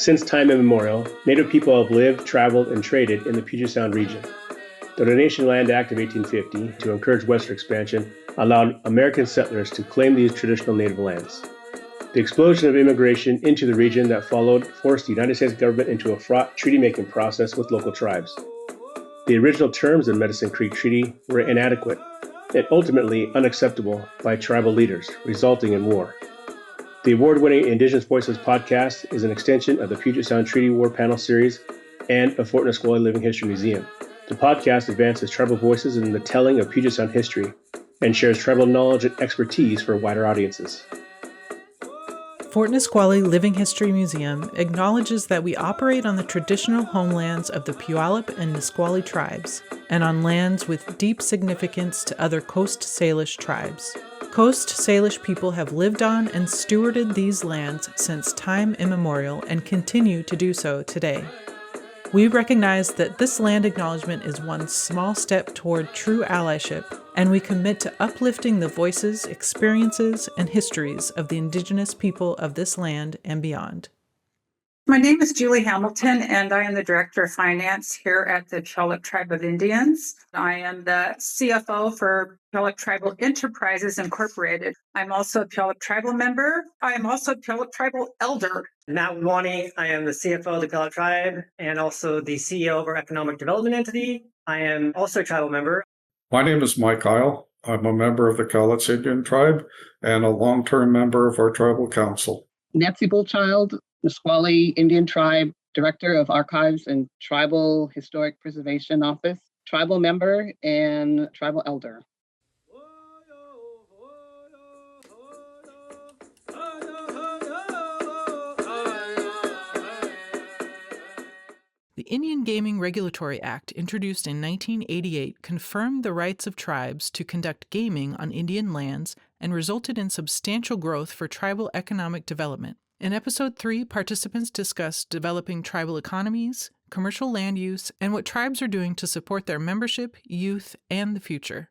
Since time immemorial, Native people have lived, traveled, and traded in the Puget Sound region. The Donation Land Act of 1850, to encourage western expansion, allowed American settlers to claim these traditional native lands. The explosion of immigration into the region that followed forced the United States government into a fraught treaty-making process with local tribes. The original terms of Medicine Creek Treaty were inadequate and ultimately unacceptable by tribal leaders, resulting in war. The award-winning Indigenous Voices podcast is an extension of the Puget Sound Treaty War Panel Series and of Fort Nisqually Living History Museum. The podcast advances tribal voices in the telling of Puget Sound history and shares tribal knowledge and expertise for wider audiences. Fort Nisqually Living History Museum acknowledges that we operate on the traditional homelands of the Puyallup and Nisqually tribes, and on lands with deep significance to other Coast Salish tribes. Coast Salish people have lived on and stewarded these lands since time immemorial and continue to do so today. We recognize that this land acknowledgement is one small step toward true allyship, and we commit to uplifting the voices, experiences, and histories of the Indigenous people of this land and beyond. My name is Julie Hamilton, and I am the Director of Finance here at the Puyallup Tribe of Indians. I am the CFO for Puyallup Tribal Enterprises Incorporated. I'm also a Puyallup Tribal member. I am also a Puyallup Tribal Elder. Wadhwani, I am the CFO of the Puyallup Tribe and also the CEO of our Economic Development Entity. I am also a tribal member. My name is Mike Iyall. I'm a member of the Cowlitz Indian Tribe and a long-term member of our tribal council. Nettsie Bullchild, Nisqually Indian Tribe, Director of Archives and Tribal Historic Preservation Office, tribal member and tribal elder. The Indian Gaming Regulatory Act, introduced in 1988, confirmed the rights of tribes to conduct gaming on Indian lands and resulted in substantial growth for tribal economic development. In Episode 3, participants discussed developing tribal economies, commercial land use, and what tribes are doing to support their membership, youth, and the future.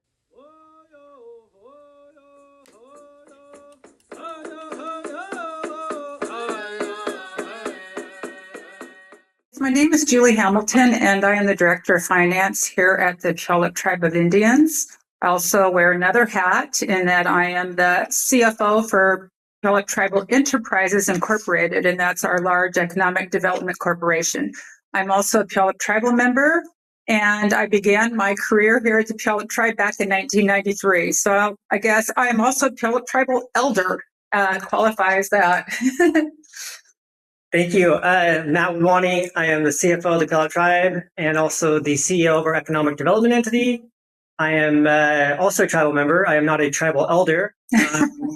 My name is Julie Hamilton, and I am the Director of Finance here at the Puyallup Tribe of Indians. I also wear another hat in that I am the CFO for Puyallup Tribal Enterprises Incorporated, and that's our large economic development corporation. I'm also a Puyallup Tribal member, and I began my career here at the Puyallup Tribe back in 1993. So I guess I am also a Puyallup Tribal Elder, qualifies that. Thank you. Wadhwani, I am the CFO of the Puyallup Tribe and also the CEO of our Economic Development Entity. I am also a tribal member. I am not a tribal elder,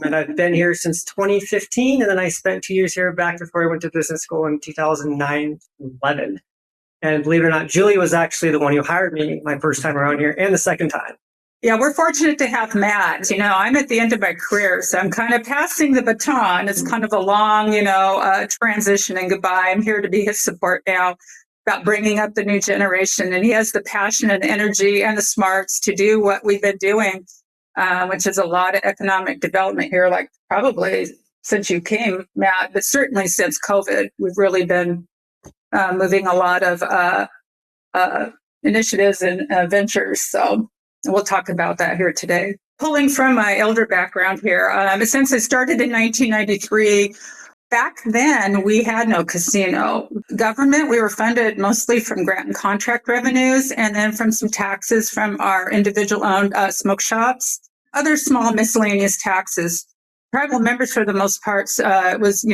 and I've been here since 2015, and then I spent 2 years here back before I went to business school in 2009-11. And believe it or not, Julie was actually the one who hired me my first time around here and the second time. Yeah, we're fortunate to have Matt. You know, I'm at the end of my career, so I'm kind of passing the baton. It's kind of a long, transition and goodbye. I'm here to be his support now about bringing up the new generation. And he has the passion and energy and the smarts to do what we've been doing, which is a lot of economic development here, like probably since you came, Matt, but certainly since COVID, we've really been moving a lot of initiatives and ventures. So we'll talk about that here today. Pulling from my elder background here, since I started in 1993, back then we had no casino. Government, we were funded mostly from grant and contract revenues, and then from some taxes from our individual-owned smoke shops, other small miscellaneous taxes. Tribal members, for the most part, was,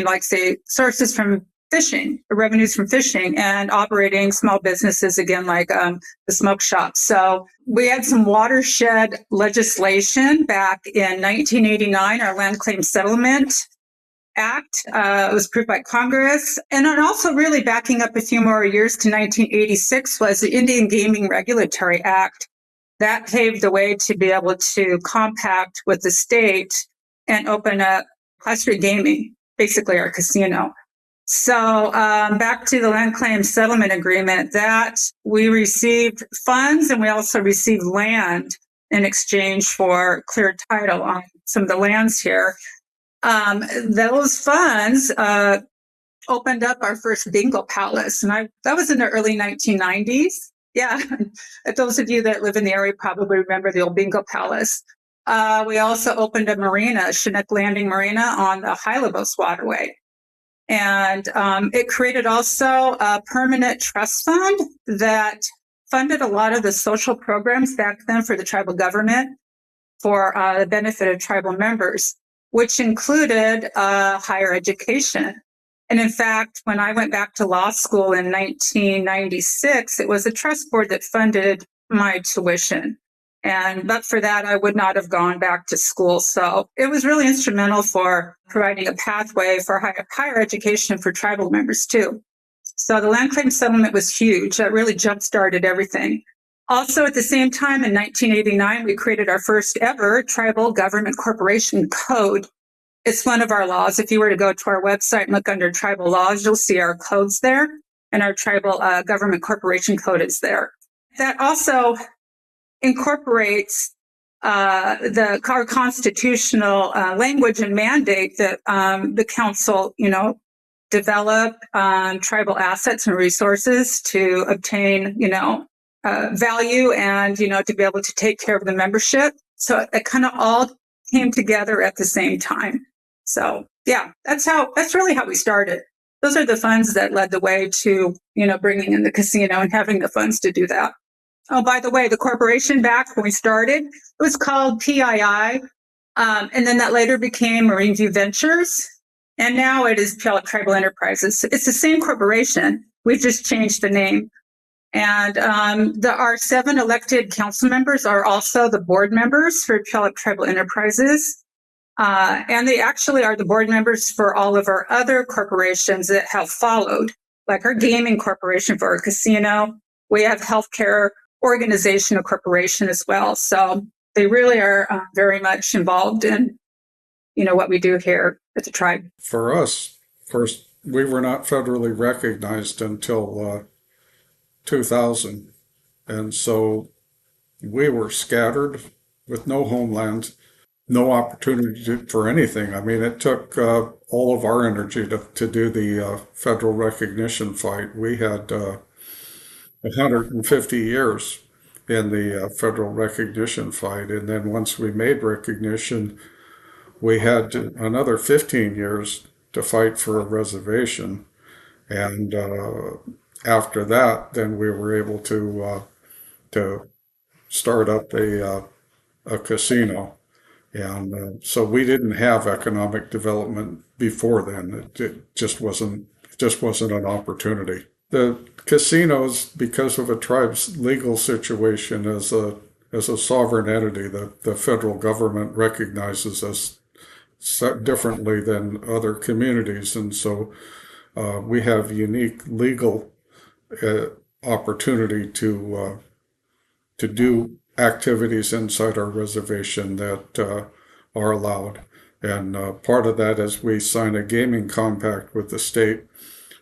sources from fishing, revenues from fishing, and operating small businesses, again, like the smoke shops. So we had some watershed legislation back in 1989, our Land Claim Settlement Act. It was approved by Congress. And then also really backing up a few more years to 1986 was the Indian Gaming Regulatory Act. That paved the way to be able to compact with the state and open up Class 3 gaming, basically our casino. So back to the Land Claim Settlement Agreement, that we received funds and we also received land in exchange for clear title on some of the lands here. Those funds opened up our first bingo palace, and that was in the early 1990s. Yeah, those of you that live in the area probably remember the old bingo palace. We also opened a marina, Chinook Landing Marina, on the Hylabos Waterway. And it created also a permanent trust fund that funded a lot of the social programs back then for the tribal government for the benefit of tribal members, which included higher education. And in fact, when I went back to law school in 1996, it was the trust board that funded my tuition. And but for that, I would not have gone back to school. So it was really instrumental for providing a pathway for higher education for tribal members too. So the land claim settlement was huge. That really jump-started everything. Also, at the same time, in 1989, we created our first ever tribal government corporation code. It's one of our laws. If you were to go to our website and look under tribal laws, you'll see our codes there, and our tribal government corporation code is there. That also incorporates our constitutional language and mandate that the council, develop tribal assets and resources to obtain, value and, to be able to take care of the membership. So it kind of all came together at the same time. So yeah, that's really how we started. Those are the funds that led the way to, bringing in the casino and having the funds to do that. Oh, by the way, the corporation back when we started, it was called PII. And then that later became Marine View Ventures. And now it is Puyallup Tribal Enterprises. It's the same corporation. We've just changed the name. And our 7 elected council members are also the board members for Puyallup Tribal Enterprises. And they actually are the board members for all of our other corporations that have followed, like our gaming corporation for our casino. We have healthcare organization, a corporation as well. So they really are very much involved in, what we do here at the tribe. For us, first, we were not federally recognized until 2000. And so we were scattered with no homeland, no opportunity for anything. I mean, it took all of our energy to do the federal recognition fight. We had 150 years in the federal recognition fight. And then once we made recognition, we had another 15 years to fight for a reservation. And after that, then we were able to start up a casino. And so we didn't have economic development before then. It just wasn't an opportunity. The casinos, because of a tribe's legal situation as a sovereign entity that the federal government recognizes as differently than other communities, and so we have unique legal opportunity to do activities inside our reservation that are allowed. And part of that is we sign a gaming compact with the state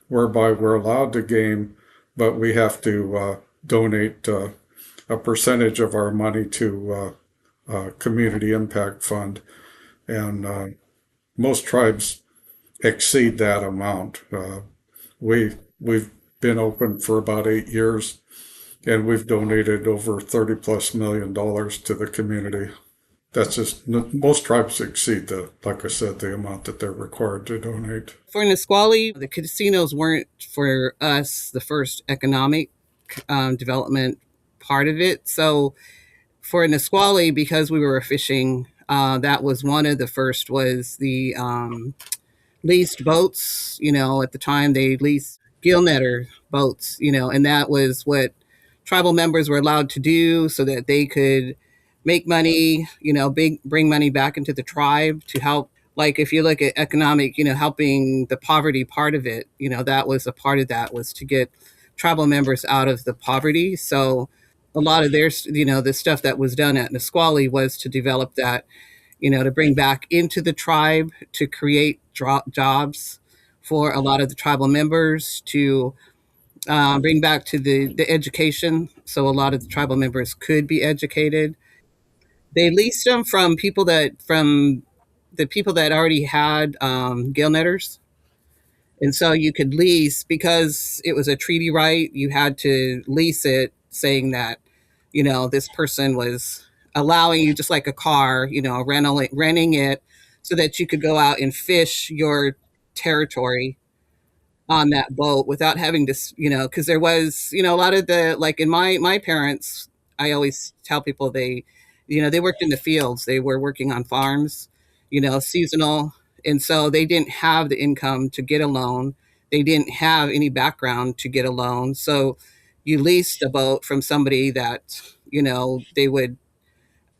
whereby we're allowed to game, but we have to donate a percentage of our money to a community impact fund. And most tribes exceed that amount. We've been open for about 8 years, and we've donated over $30+ million to the community. That's just, most tribes exceed like I said, the amount that they're required to donate. For Nisqually, the casinos weren't for us the first economic development part of it. So for Nisqually, because we were fishing, that was one of the first was the leased boats. At the time they leased gill netter boats, and that was what tribal members were allowed to do so that they could make money, bring money back into the tribe to help. Like if you look at economic, helping the poverty part of it, that was a part of that was to get tribal members out of the poverty. So a lot of their, the stuff that was done at Nisqually was to develop that, to bring back into the tribe, to create jobs for a lot of the tribal members, to bring back to the education. So a lot of the tribal members could be educated. They leased them from the people that already had gill netters. And so you could lease, because it was a treaty right, you had to lease it, saying that, this person was allowing you, just like a car, renting it so that you could go out and fish your territory on that boat without having to, because there was, a lot of the, like in my parents, I always tell people they worked in the fields, they were working on farms, seasonal. And so they didn't have the income to get a loan. They didn't have any background to get a loan. So you leased a boat from somebody that, they would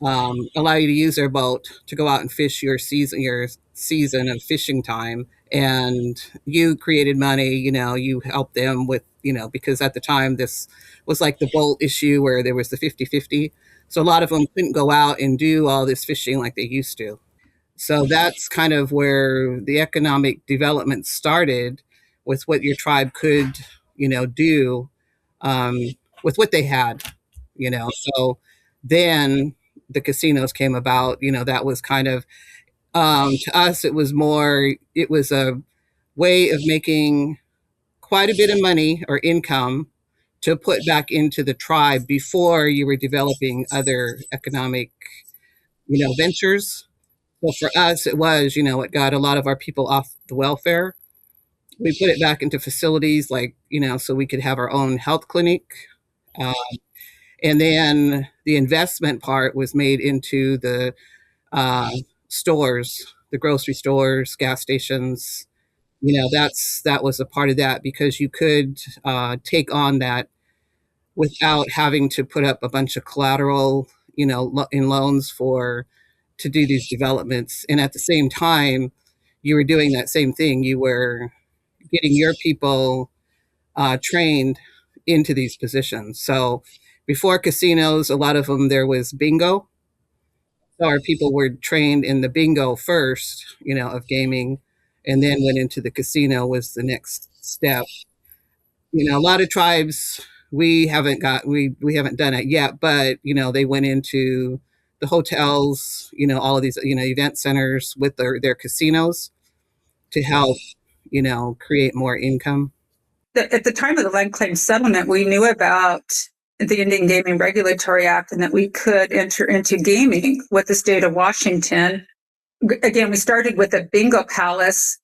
allow you to use their boat to go out and fish your season of fishing time. And you created money, you helped them with, because at the time this was like the boat issue where there was the 50-50. So a lot of them couldn't go out and do all this fishing like they used to. So that's kind of where the economic development started, with what your tribe could, do um, with what they had, So then the casinos came about. That was kind of, to us, it was a way of making quite a bit of money or income to put back into the tribe before you were developing other economic, ventures. Well, for us, it was, it got a lot of our people off the welfare. We put it back into facilities like, so we could have our own health clinic. Uh, and then the investment part was made into the uh, stores, the grocery stores, gas stations. That was a part of that, because you could take on that without having to put up a bunch of collateral, in loans to do these developments. And at the same time, you were doing that same thing. You were getting your people trained into these positions. So before casinos, a lot of them, there was bingo. So our people were trained in the bingo first, of gaming, and then went into the casino was the next step. A lot of tribes, we haven't done it yet, but they went into the hotels, all of these, event centers with their casinos to help, create more income. At the time of the land claim settlement, we knew about the Indian Gaming Regulatory Act and that we could enter into gaming with the state of Washington. Again, we started with a bingo palace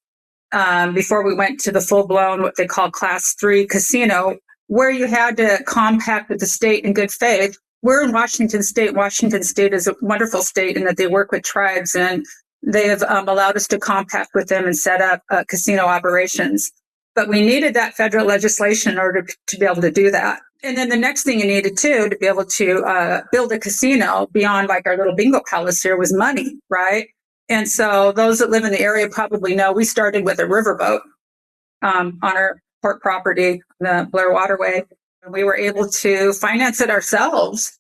before we went to the full-blown, what they call Class 3 casino, where you had to compact with the state in good faith. We're in Washington State. Washington State is a wonderful state in that they work with tribes, and they have allowed us to compact with them and set up casino operations. But we needed that federal legislation in order to be able to do that. And then the next thing you needed too, to be able to build a casino beyond like our little bingo palace here, was money, right? And so those that live in the area probably know we started with a riverboat on our port property, the Blair Waterway. And we were able to finance it ourselves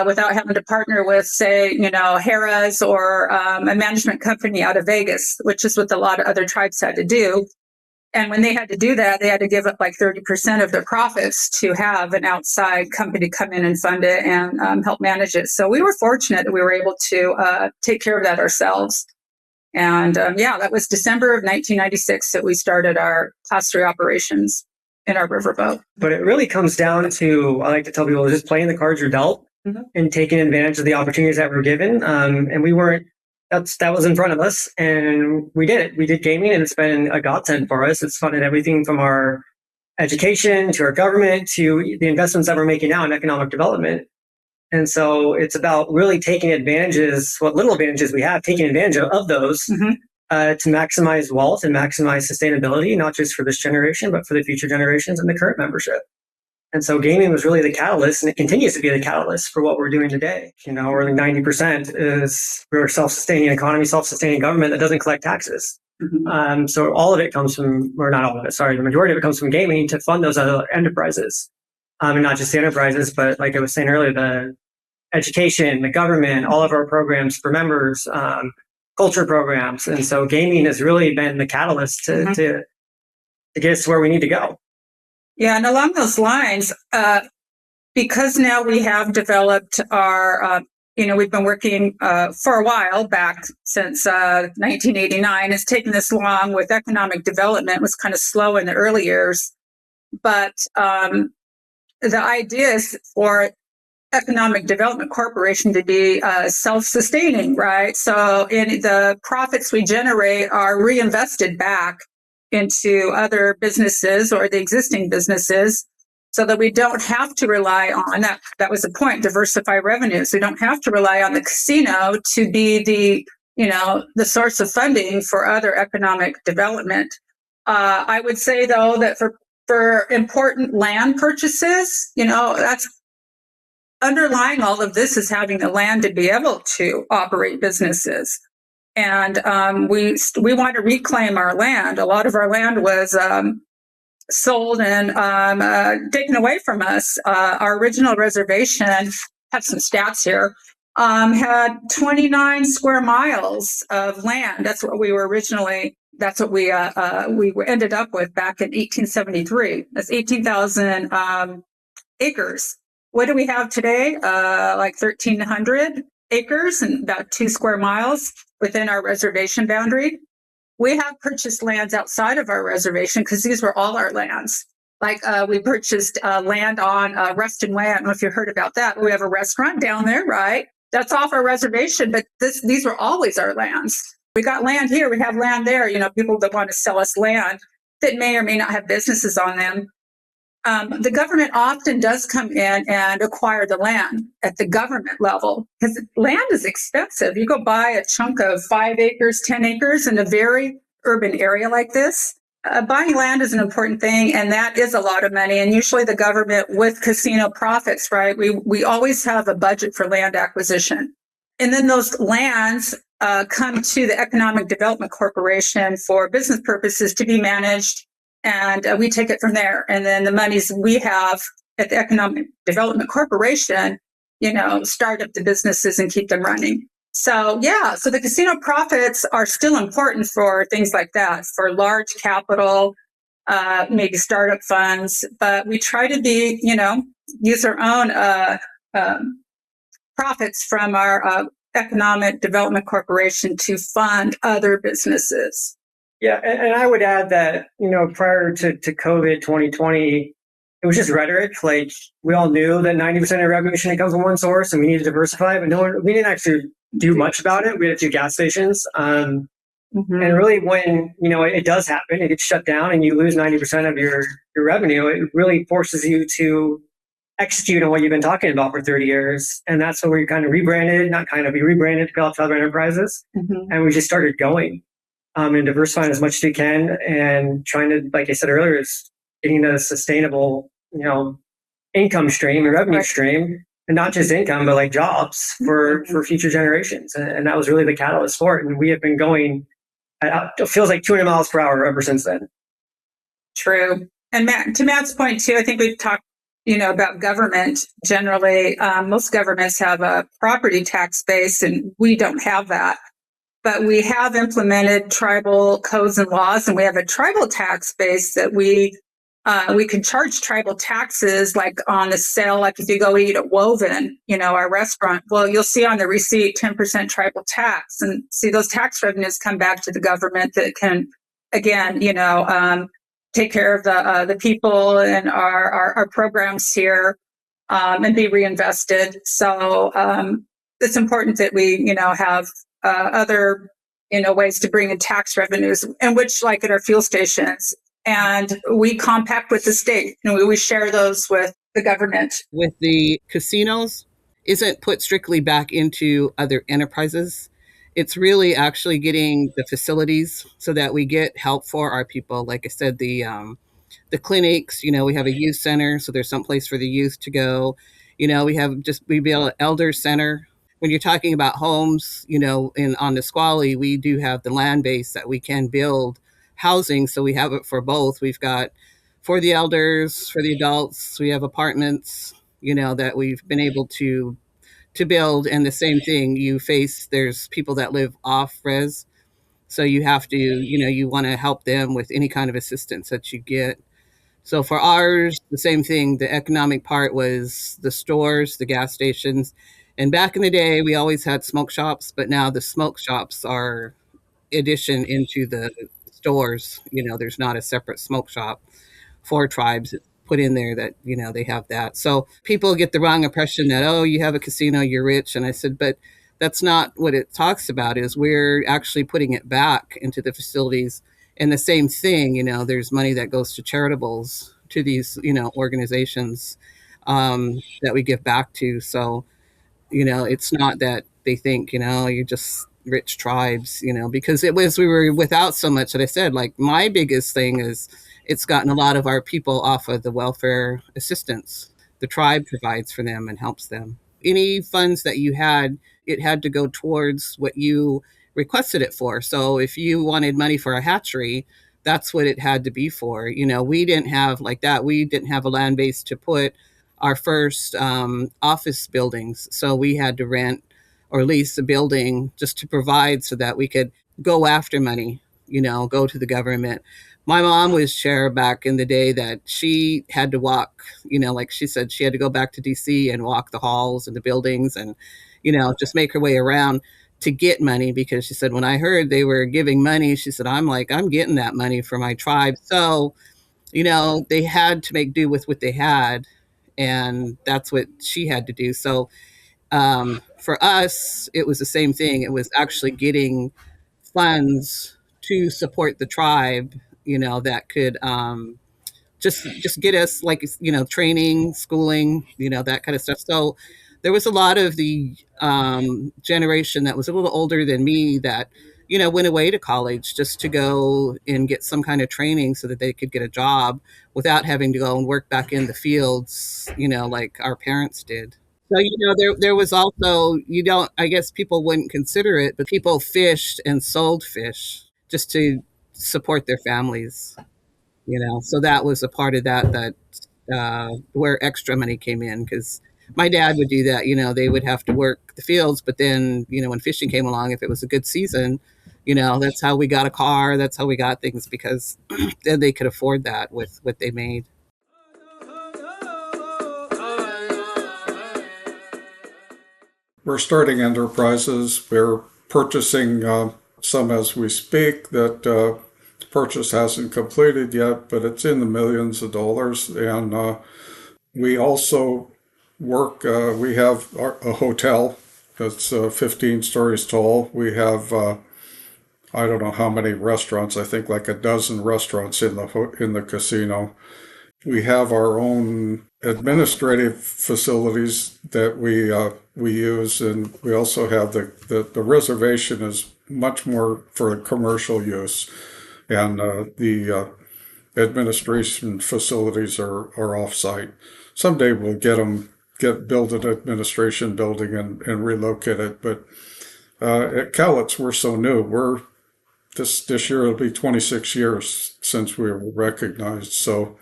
without having to partner with, say, Harrah's or a management company out of Vegas, which is what a lot of other tribes had to do. And when they had to do that, they had to give up like 30% of their profits to have an outside company come in and fund it and help manage it. So we were fortunate that we were able to take care of that ourselves. And that was December of 1996 that we started our Class 3 operations in our riverboat. But it really comes down to, I like to tell people, just playing the cards you're dealt and taking advantage of the opportunities that were given. And we weren't, that was in front of us, and we did it. We did gaming, and it's been a godsend for us. It's funded everything from our education to our government to the investments that we're making now in economic development. And so it's about really taking advantages, what little advantages we have, taking advantage of those to maximize wealth and maximize sustainability, not just for this generation, but for the future generations and the current membership. And so gaming was really the catalyst, and it continues to be the catalyst for what we're doing today. We're like 90% is we're a self-sustaining economy, self-sustaining government that doesn't collect taxes. So all of it comes from, or not all of it, sorry, the majority of it comes from gaming to fund those other enterprises. And not just the enterprises, but like I was saying earlier, the education, the government, all of our programs for members, culture programs. And so gaming has really been the catalyst to get us to where we need to go. Yeah, and along those lines, because now we have developed our we've been working for a while back since 1989. It's taken this long with economic development. It was kind of slow in the early years. But the idea is for Economic Development Corporation to be self-sustaining, right? So the profits we generate are reinvested back into other businesses or the existing businesses so that we don't have to rely on that. That was the point, diversify revenues. We don't have to rely on the casino to be the source of funding for other economic development. I would say, though, that for important land purchases, that's underlying all of this is having the land to be able to operate businesses. And we want to reclaim our land. A lot of our land was sold and taken away from us. Our original reservation, have some stats here, had 29 square miles of land. That's what we were originally. That's what we ended up with back in 1873. That's 18,000 acres. What do we have today? Like 1,300 acres and about 2 square miles within our reservation boundary. We have purchased lands outside of our reservation because these were all our lands. Like we purchased land on Ruston Way. I don't know if you heard about that. We have a restaurant down there, right? That's off our reservation, but these were always our lands. We got land here. We have land there. People that want to sell us land that may or may not have businesses on them. The government often does come in and acquire the land at the government level because land is expensive. You go buy a chunk of 5 acres, 10 acres in a very urban area like this. Buying land is an important thing, and that is a lot of money. And usually the government with casino profits, right? We always have a budget for land acquisition. And then those lands come to the Economic Development Corporation for business purposes to be managed. And we take it from there. And then the monies we have at the Economic Development Corporation, start up the businesses and keep them running. So, so the casino profits are still important for things like that, for large capital, maybe startup funds. But we try to use our own profits from our Economic Development Corporation to fund other businesses. Yeah, and I would add that, prior to COVID 2020, it was just rhetoric. Like, we all knew that 90% of revenue shouldn't come from one source and we need to diversify, but we didn't actually do much about it. We had a few gas stations. And really when, it does happen, it gets shut down and you lose 90% of your revenue, it really forces you to execute on what you've been talking about for 30 years. And that's when we we rebranded Puyallup Other Enterprises. And we just started going. And diversifying as much as you can and trying to, like I said earlier, is getting a sustainable, income stream and revenue stream, and not just income, but like jobs for future generations. And that was really the catalyst for it. And we have been going, it feels like 200 miles per hour ever since then. True. And to Matt's point too, I think we've talked, about government generally. Most governments have a property tax base and we don't have that. But we have implemented tribal codes and laws, and we have a tribal tax base that we can charge tribal taxes, like on the sale. Like if you go eat at Woven, our restaurant, well, you'll see on the receipt 10% tribal tax, and see those tax revenues come back to the government that can, again, take care of the people and our programs here, and be reinvested. So it's important that we, have other, ways to bring in tax revenues, and which, like at our fuel stations, and we compact with the state, and we share those with the government. With the casinos, isn't put strictly back into other enterprises. It's really actually getting the facilities so that we get help for our people. Like I said, the clinics, we have a youth center, so there's some place for the youth to go. We build an elder center. When you're talking about homes, on Nisqually, we do have the land base that we can build housing. So we have it for both. We've got for the elders, for the adults, we have apartments, that we've been able to build. And the same thing there's people that live off res. So you have to, you want to help them with any kind of assistance that you get. So for ours, the same thing. The economic part was the stores, the gas stations. And back in the day, we always had smoke shops, but now the smoke shops are addition into the stores. There's not a separate smoke shop for tribes. It's put in there that, they have that. So people get the wrong impression that, oh, you have a casino, you're rich. And I said, but that's not what it talks about. Is we're actually putting it back into the facilities. And the same thing, there's money that goes to charitables, to these, organizations that we give back to. So, it's not that they think, you're just rich tribes, because we were without so much that I said, like, my biggest thing is it's gotten a lot of our people off of the welfare assistance the tribe provides for them and helps them. Any funds that you had, it had to go towards what you requested it for. So if you wanted money for a hatchery, that's what it had to be for. We didn't have like that. We didn't have a land base to put our first office buildings. So we had to rent or lease a building just to provide so that we could go after money, go to the government. My mom was chair back in the day that she had to walk, like she said, she had to go back to DC and walk the halls and the buildings and, just make her way around to get money, because she said, when I heard they were giving money, she said, I'm getting that money for my tribe. So, they had to make do with what they had. And that's what she had to do. So for us, it was the same thing. It was actually getting funds to support the tribe, that could just get us, like, training, schooling, that kind of stuff. So there was a lot of the generation that was a little older than me that, went away to college just to go and get some kind of training so that they could get a job without having to go and work back in the fields, like our parents did. So, there was also, I guess people wouldn't consider it, but people fished and sold fish just to support their families, So that was a part of that where extra money came in, because my dad would do that. They would have to work the fields, but then, when fishing came along, if it was a good season, that's how we got a car. That's how we got things, because then they could afford that with what they made. We're starting enterprises. We're purchasing some as we speak. That purchase hasn't completed yet, but it's in the millions of dollars. And we also work, we have a hotel that's 15 stories tall. We have, I don't know how many restaurants, I think like a dozen restaurants in the casino. We have our own administrative facilities that we use, and we also have the reservation is much more for commercial use, and the administration facilities are off-site. Someday we'll build an administration building and relocate it, but at Cowlitz we're so new. This year it'll be 26 years since we were recognized, so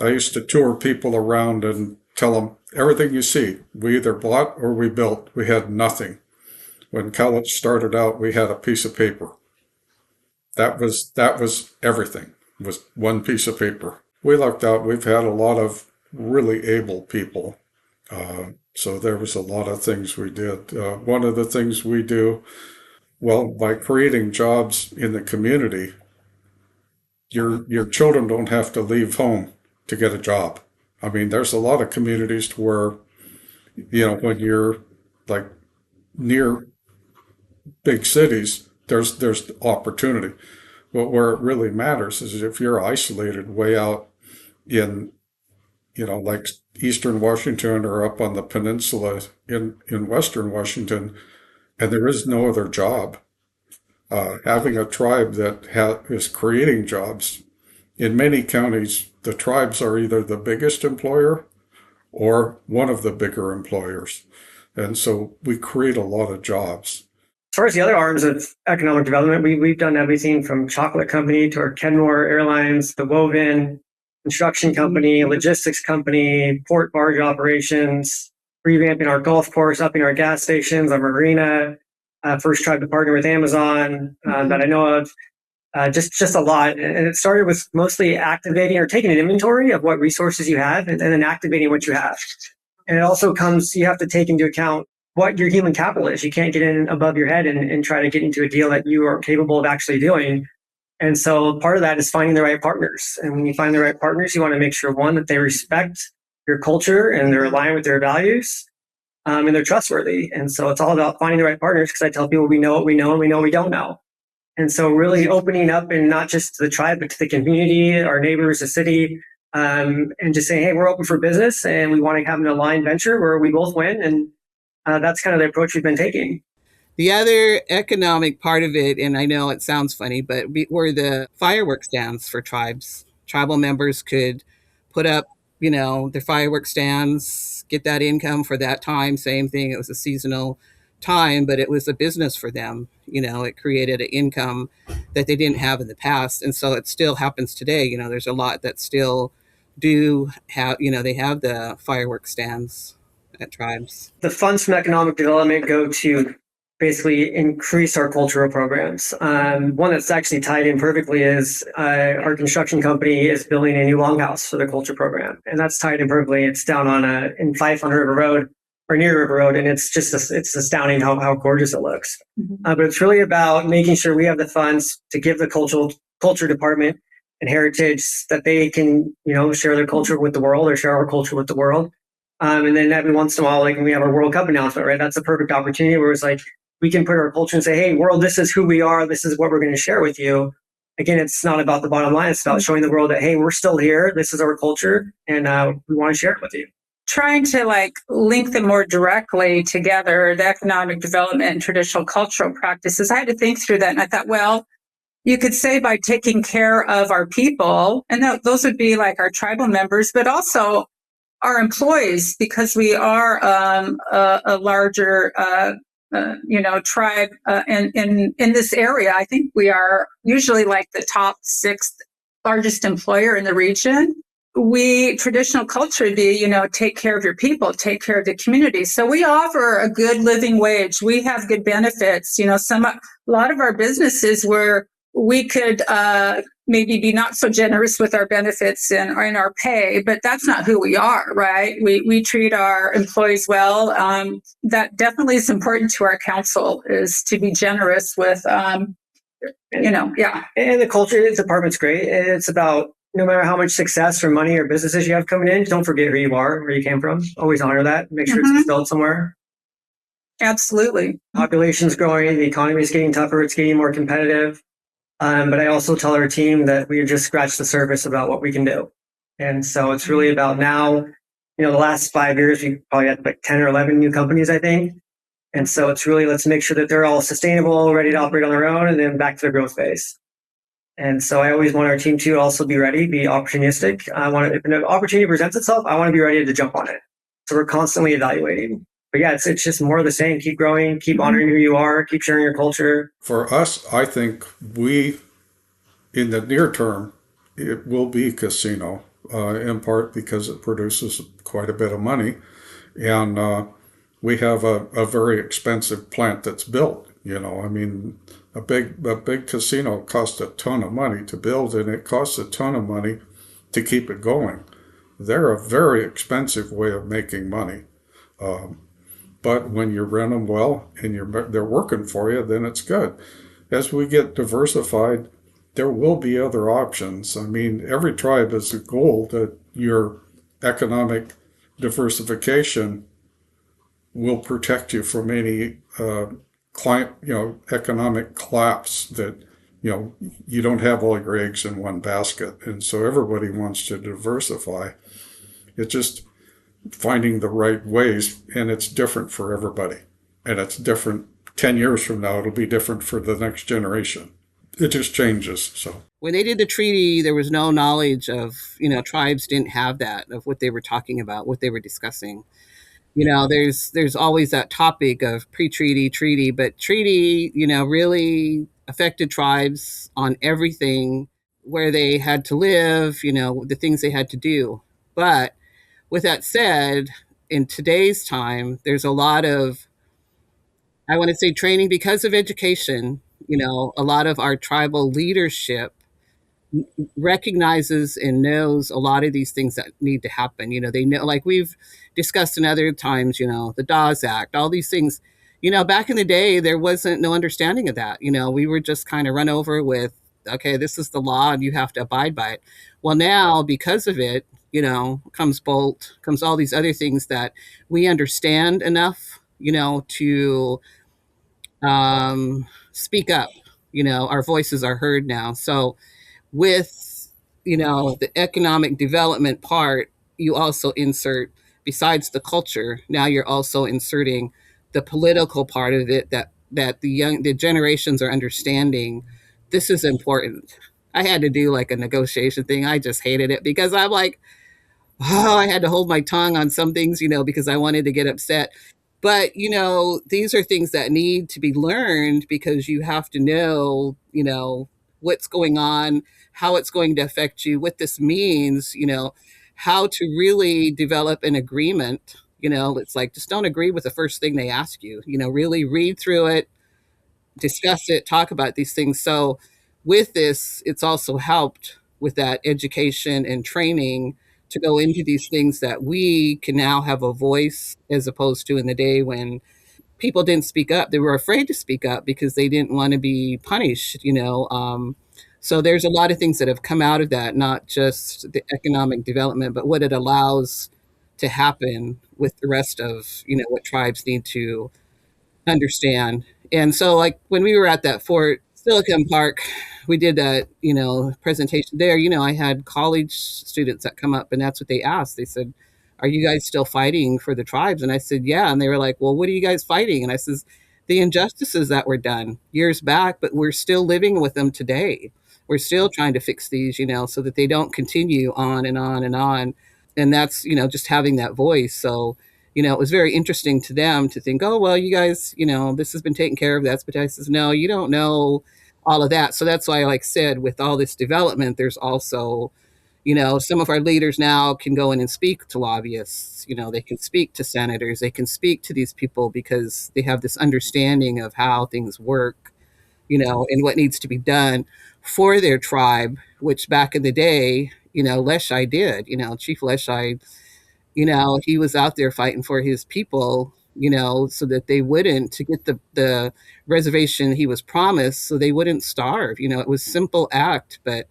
I used to tour people around and tell them, everything you see, we either bought or we built. We had nothing. When Cowlitz started out, we had a piece of paper. That was everything, was one piece of paper. We lucked out. We've had a lot of really able people. So there was a lot of things we did. One of the things we do, well, by creating jobs in the community, your children don't have to leave home to get a job. I mean, there's a lot of communities to where, when you're like near big cities, there's opportunity. But where it really matters is if you're isolated way out in, like Eastern Washington or up on the peninsula in Western Washington, and there is no other job. Having a tribe that is creating jobs in many counties, the tribes are either the biggest employer or one of the bigger employers. And so we create a lot of jobs. As far as the other arms of economic development, we've done everything from chocolate company to our Kenmore Airlines, the Woven construction company, logistics company, port barge operations, revamping our golf course, upping our gas stations, our marina, first tribe to partner with Amazon that I know of. just a lot. And it started with mostly activating or taking an inventory of what resources you have and then activating what you have. And it also comes, you have to take into account what your human capital is. You can't get in above your head and try to get into a deal that you are capable of actually doing. And so part of that is finding the right partners. And when you find the right partners, you want to make sure, one, that they respect your culture and they're aligned with their values, and they're trustworthy. And so it's all about finding the right partners, because I tell people we know what we know and we know what we don't know. And so really opening up, and not just to the tribe, but to the community, our neighbors, the city, and just saying, hey, we're open for business and we want to have an aligned venture where we both win. And that's kind of the approach we've been taking. The other economic part of it, and I know it sounds funny, but were the fireworks stands for tribes. Tribal members could put up, their fireworks stands, get that income for that time. Same thing. It was a seasonal time, but it was a business for them. It created an income that they didn't have in the past. And so it still happens today. There's a lot that still do have, they have the fireworks stands at tribes. The funds from economic development go to basically increase our cultural programs. One that's actually tied in perfectly is our construction company is building a new longhouse for the culture program. And that's tied in perfectly. It's down on in 500 River Road, or near River Road. And it's just, it's astounding how gorgeous it looks. But it's really about making sure we have the funds to give the culture department and heritage that they can, share their culture with the world, or share our culture with the world. And then every once in a while, like when we have our World Cup announcement, right? That's a perfect opportunity where it's like, we can put our culture and say, hey, world, this is who we are. This is what we're going to share with you. Again, it's not about the bottom line. It's about showing the world that, hey, we're still here. This is our culture. And we want to share it with you. Trying to link them more directly together, the economic development and traditional cultural practices. I had to think through that. And I thought, well, you could say by taking care of our people, and those would be like our tribal members, but also our employees, because we are a larger tribe in this area. I think we are usually like the top 6th largest employer in the region. Traditional culture would be, take care of your people, take care of the community. So we offer a good living wage. We have good benefits. A lot of our businesses where we could maybe be not so generous with our benefits and our pay, but that's not who we are, right? We treat our employees well. That definitely is important to our council, is to be generous with, yeah. And the culture department's great. It's about, no matter how much success or money or businesses you have coming in, don't forget who you are, where you came from. Always honor that. Make sure it's instilled somewhere. Absolutely. Population's growing. The economy is getting tougher. It's getting more competitive. But I also tell our team that we just scratched the surface about what we can do. And so it's really about now, the last 5 years, we probably had like 10 or 11 new companies, I think. And so it's really, let's make sure that they're all sustainable, ready to operate on their own, and then back to the growth phase. And so I always want our team to also be ready, be opportunistic. If an opportunity presents itself, I want to be ready to jump on it. So we're constantly evaluating. But yeah, it's just more of the same. Keep growing, keep honoring who you are, keep sharing your culture. For us, I think in the near term, it will be casino, in part because it produces quite a bit of money. And we have a very expensive plant that's built. A big casino costs a ton of money to build, and it costs a ton of money to keep it going. They're a very expensive way of making money. But when you rent them well and they're working for you, then it's good. As we get diversified, there will be other options. Every tribe has a goal that your economic diversification will protect you from any economic collapse, that you don't have all your eggs in one basket. And so everybody wants to diversify. It's just finding the right ways, and it's different for everybody. And it's different 10 years from now, it'll be different for the next generation. It just changes. So when they did the treaty, there was no knowledge of, tribes didn't have that, of what they were talking about, what they were discussing. There's always that topic of pre-treaty, treaty, but treaty, really affected tribes on everything, where they had to live, the things they had to do. But with that said, in today's time, there's a lot of, I want to say, training because of education. A lot of our tribal leadership recognizes and knows a lot of these things that need to happen. They know, like we've discussed in other times, the Dawes Act, all these things. Back in the day, there wasn't no understanding of that. We were just kind of run over with, okay, this is the law and you have to abide by it. Well, now because of it, comes Bolt, comes all these other things that we understand enough, to speak up. Our voices are heard now. So with the economic development part, you also insert, besides the culture, now you're also inserting the political part of it, that the generations are understanding this is important. I had to do like a negotiation thing. I just hated it because I'm like, oh, I had to hold my tongue on some things, because I wanted to get upset. But, these are things that need to be learned because you have to know, what's going on, how it's going to affect you, what this means, how to really develop an agreement. It's like, just don't agree with the first thing they ask you, really read through it, discuss it, talk about these things. So with this, it's also helped with that education and training to go into these things that we can now have a voice, as opposed to in the day when people didn't speak up. They were afraid to speak up because they didn't want to be punished. So there's a lot of things that have come out of that, not just the economic development, but what it allows to happen with the rest of, what tribes need to understand. And so, like, when we were at that Fort Silicon Park, we did that, presentation there. I had college students that come up, and that's what they asked. They said, "Are you guys still fighting for the tribes?" And I said, "Yeah." And they were like, "Well, what are you guys fighting?" And I says, "The injustices that were done years back, but we're still living with them today. We're still trying to fix these, so that they don't continue on and on and on." And that's, just having that voice. So, it was very interesting to them to think, oh, well, you guys, this has been taken care of. That's, but I says, no, you don't know all of that. So that's why, like I said, with all this development, there's also, some of our leaders now can go in and speak to lobbyists. They can speak to senators. They can speak to these people because they have this understanding of how things work, and what needs to be done for their tribe, which back in the day, Leshai did. Chief Leshai, he was out there fighting for his people, so that they wouldn't, to get the reservation he was promised, so they wouldn't starve. It was a simple act, but,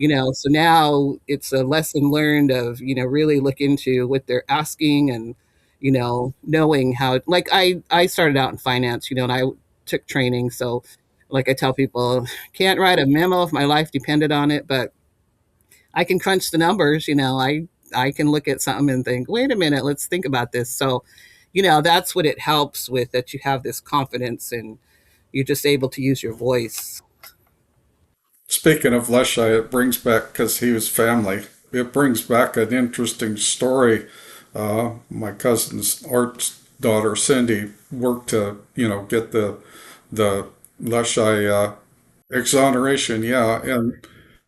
so now it's a lesson learned of, really look into what they're asking and, knowing how, like I started out in finance, and I took training. So like I tell people, can't write a memo if my life depended on it, but I can crunch the numbers. I can look at something and think, wait a minute, let's think about this. So, that's what it helps with, that you have this confidence and you're just able to use your voice. Speaking of Leshai, it brings back, because he was family, it brings back an interesting story. My cousin's Art's daughter, Cindy, worked to, get the Leshai exoneration. Yeah.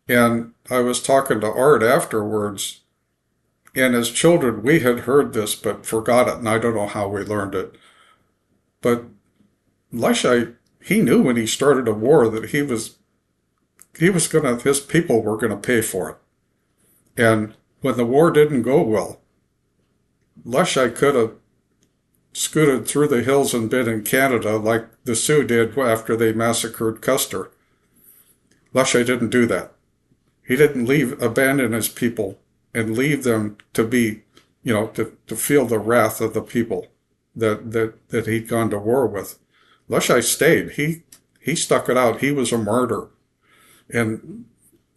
And I was talking to Art afterwards, and as children, we had heard this but forgot it, and I don't know how we learned it. But Leshai, he knew when he started a war that his people were gonna pay for it. And when the war didn't go well, Leshai could have scooted through the hills and been in Canada like the Sioux did after they massacred Custer. Leshai didn't do that. He didn't abandon his people and leave them to be, to feel the wrath of the people that he'd gone to war with. Leshai stayed. He stuck it out. He was a martyr. And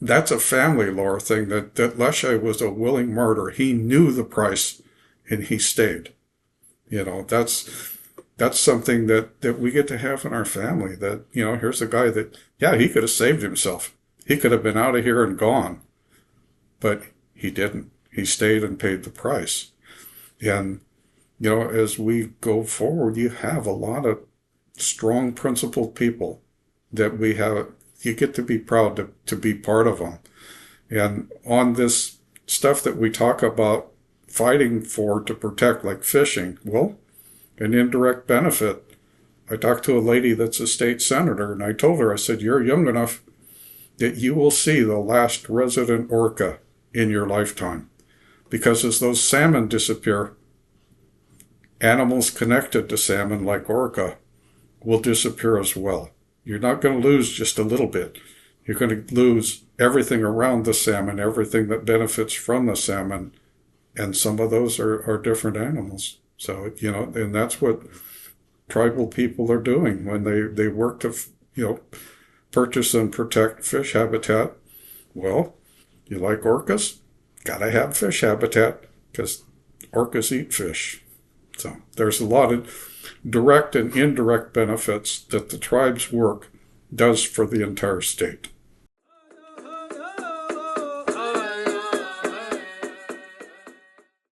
that's a family lore thing, that Leshai was a willing martyr. He knew the price and he stayed. That's something that we get to have in our family, that, here's a guy that, yeah, he could have saved himself. He could have been out of here and gone, but he didn't. He stayed and paid the price. And, as we go forward, you have a lot of strong, principled people that we have. You get to be proud to be part of them. And on this stuff that we talk about fighting for to protect, like fishing, well, an indirect benefit. I talked to a lady that's a state senator, and I told her, I said, you're young enough that you will see the last resident orca in your lifetime. Because as those salmon disappear, animals connected to salmon, like orca, will disappear as well. You're not going to lose just a little bit. You're going to lose everything around the salmon, everything that benefits from the salmon, and some of those are different animals. So, and that's what tribal people are doing when they work to, purchase and protect fish habitat. Well, you like orcas? Gotta have fish habitat, because orcas eat fish. So there's a lot of direct and indirect benefits that the tribe's work does for the entire state.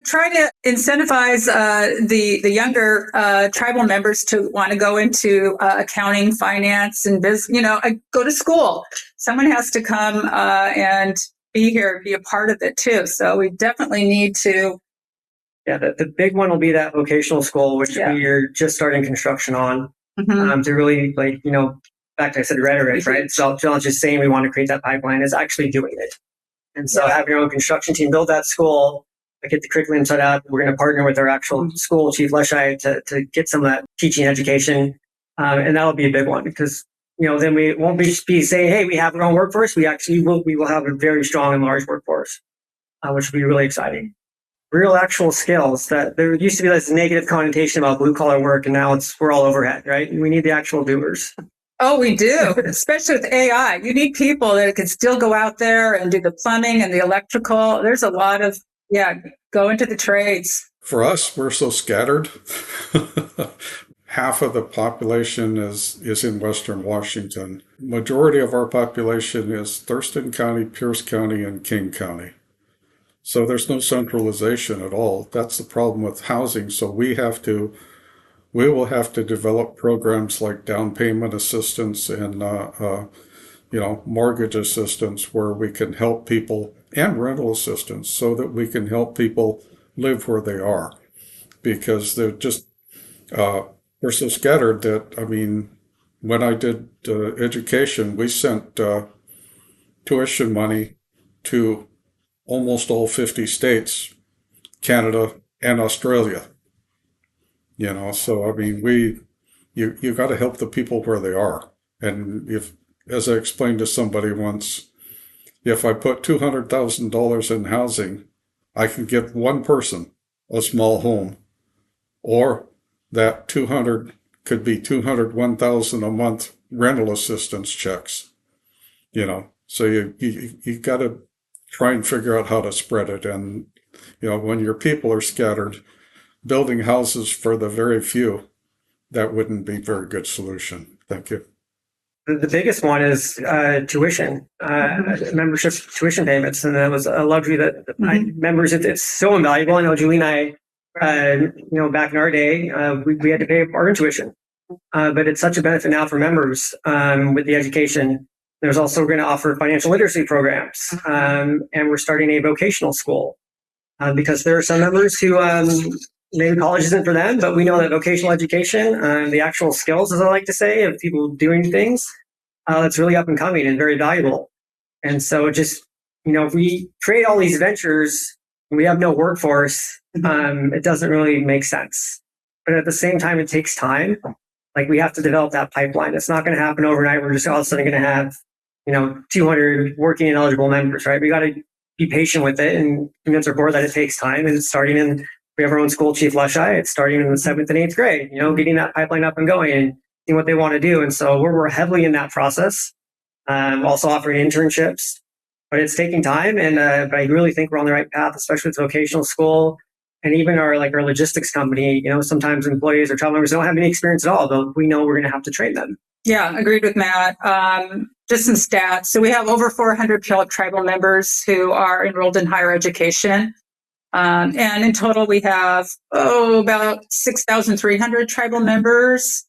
Try to incentivize the younger tribal members to want to go into accounting, finance, and business. Go to school. Someone has to come and be here, be a part of it too. So we definitely need to. Yeah, the big one will be that vocational school, which we're just starting construction on. To really, back to I said rhetoric, right? So not just saying we want to create that pipeline, is actually doing it. And so having your own construction team build that school, get the curriculum set up. We're going to partner with our actual school, Chief Leshai, to get some of that teaching education. And that'll be a big one, because, then we won't be saying, hey, we have our own workforce. We will have a very strong and large workforce, which will be really exciting. Real actual skills. That there used to be this negative connotation about blue collar work, and now we're all overhead, right? We need the actual doers. Oh, we do, especially with AI. You need people that can still go out there and do the plumbing and the electrical. There's a lot of, go into the trades. For us, we're so scattered. Half of the population is in Western Washington. Majority of our population is Thurston County, Pierce County, and King County. So there's no centralization at all. That's the problem with housing. So we will have to develop programs like down payment assistance and mortgage assistance, where we can help people, and rental assistance, so that we can help people live where they are, because they're just we're so scattered that, when I did education, we sent tuition money to almost all 50 states, Canada, and Australia. So you got to help the people where they are. And as I explained to somebody once, if I put $200,000 in housing, I can give one person a small home, or that 200 could be 201,000 a month rental assistance checks. So you got to try and figure out how to spread it. And when your people are scattered, building houses for the very few, that wouldn't be a very good solution. Thank you. The biggest one is tuition, membership tuition payments. And that was a luxury that my members, it's so invaluable. I know Julie and I, back in our day, we had to pay our own tuition. But it's such a benefit now for members with the education. There's also, we're going to offer financial literacy programs. And we're starting a vocational school because there are some members who maybe college isn't for them, but we know that vocational education, the actual skills, as I like to say, of people doing things, that's really up and coming and very valuable. And so just, if we create all these ventures and we have no workforce, it doesn't really make sense. But at the same time, it takes time. Like, we have to develop that pipeline. It's not going to happen overnight. We're just all of a sudden going to have, 200 working and eligible members, right? We got to be patient with it and convince our board that it takes time. And it's starting we have our own school, Chief Leshai. It's starting in the 7th and 8th grade, getting that pipeline up and going and seeing what they want to do. And so we're heavily in that process, also offering internships, but it's taking time. And but I really think we're on the right path, especially with vocational school and even our logistics company. Sometimes employees or travel members don't have any experience at all, but we know we're going to have to train them. Yeah, agreed with Matt. Just some stats. So we have over 400 Puyallup tribal members who are enrolled in higher education. And in total, we have, about 6,300 tribal members.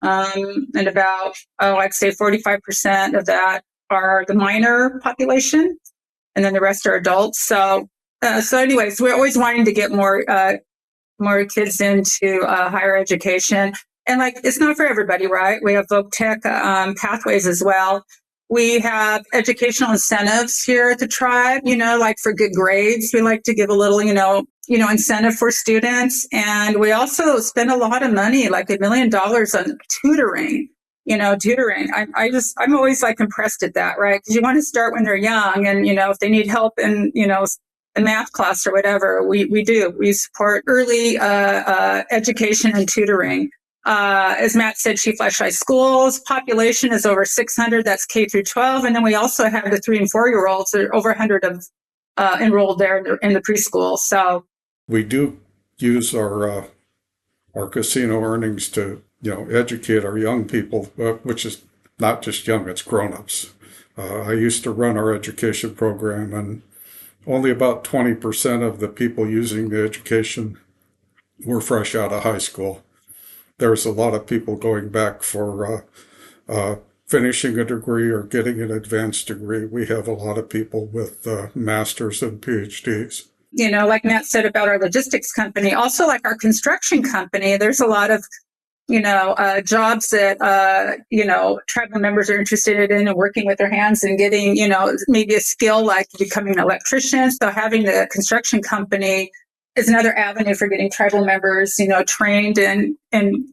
And about, I'd say 45% of that are the minor population. And then the rest are adults. So anyways, we're always wanting to get more kids into higher education. And like, it's not for everybody, right? We have voc tech pathways as well. We have educational incentives here at the tribe, like for good grades. We like to give a little, incentive for students. And we also spend a lot of money, like $1 million on tutoring. I'm always like impressed at that, right? Because you want to start when they're young, and if they need help in a math class or whatever, we do. We support early education and tutoring. As Matt said, Chief High Schools population is over 600. That's K through 12, and then we also have the 3 and 4 year olds. There are over 100 of enrolled there in the preschool. So we do use our casino earnings to educate our young people, which is not just young, it's grown-ups. I used to run our education program, and only about 20% of the people using the education were fresh out of high school. There's a lot of people going back for finishing a degree or getting an advanced degree. We have a lot of people with masters and PhDs. Like Matt said about our logistics company, also like our construction company, there's a lot of jobs that, tribal members are interested in and working with their hands and getting, maybe a skill like becoming an electrician. So having the construction company is another avenue for getting tribal members, trained in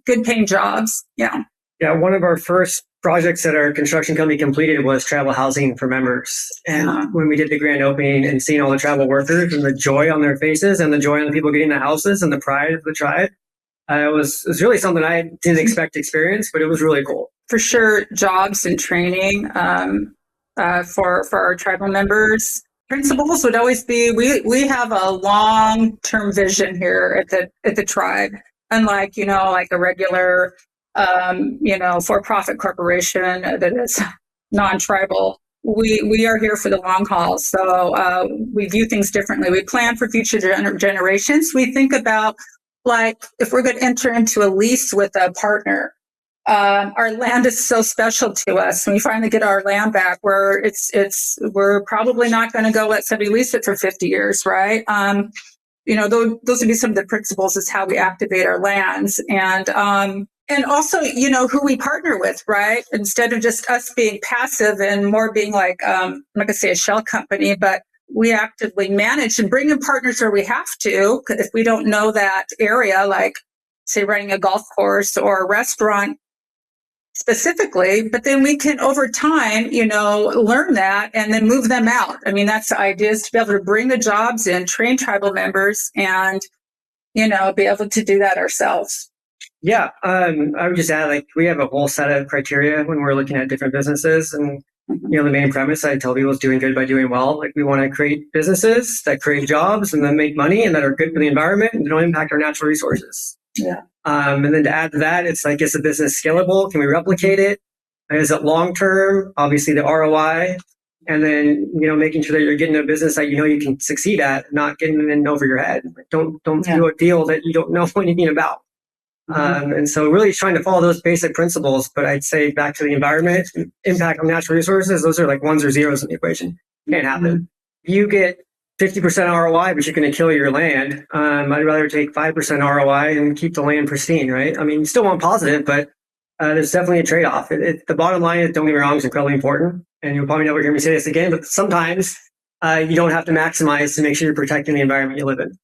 good paying jobs. Yeah. Yeah. One of our first projects that our construction company completed was tribal housing for members. And when we did the grand opening and seeing all the tribal workers and the joy on their faces and the joy on the people getting the houses and the pride of the tribe, it was really something I didn't expect to experience, but it was really cool. For sure, jobs and training for our tribal members. Principles would always be, we have a long-term vision here at the tribe, unlike, like a regular, for-profit corporation that is non-tribal. We are here for the long haul. So we view things differently. We plan for future generations. We think about, like, if we're going to enter into a lease with a partner, our land is so special to us. When we finally get our land back, we're probably not going to go let somebody lease it for 50 years, right? Those would be some of the principles is how we activate our lands, and also, who we partner with, right? Instead of just us being passive and more being like, I'm not going to say a shell company, but we actively manage and bring in partners where we have to. If we don't know that area, like say running a golf course or a restaurant specifically, but then we can over time, learn that and then move them out. I mean, that's the idea, is to be able to bring the jobs in, train tribal members, and, be able to do that ourselves. Yeah. I would just add, like, we have a whole set of criteria when we're looking at different businesses, and the main premise I tell people is doing good by doing well. Like, we want to create businesses that create jobs and then make money and that are good for the environment and don't impact our natural resources. Yeah. And then to add to that, it's like, is the business scalable? Can we replicate it? Is it long term? Obviously, the ROI, and then making sure that you're getting a business that you can succeed at, not getting in over your head. Don't do a deal that you don't know anything about. And so really trying to follow those basic principles, but I'd say back to the environment, impact on natural resources, those are like ones or zeros in the equation. Can't happen. You get 50% ROI, but you're going to kill your land. I'd rather take 5% ROI and keep the land pristine, right? I mean, you still want positive, but there's definitely a trade-off. The bottom line, don't get me wrong, is incredibly important. And you'll probably never hear me say this again, but sometimes you don't have to maximize to make sure you're protecting the environment you live in.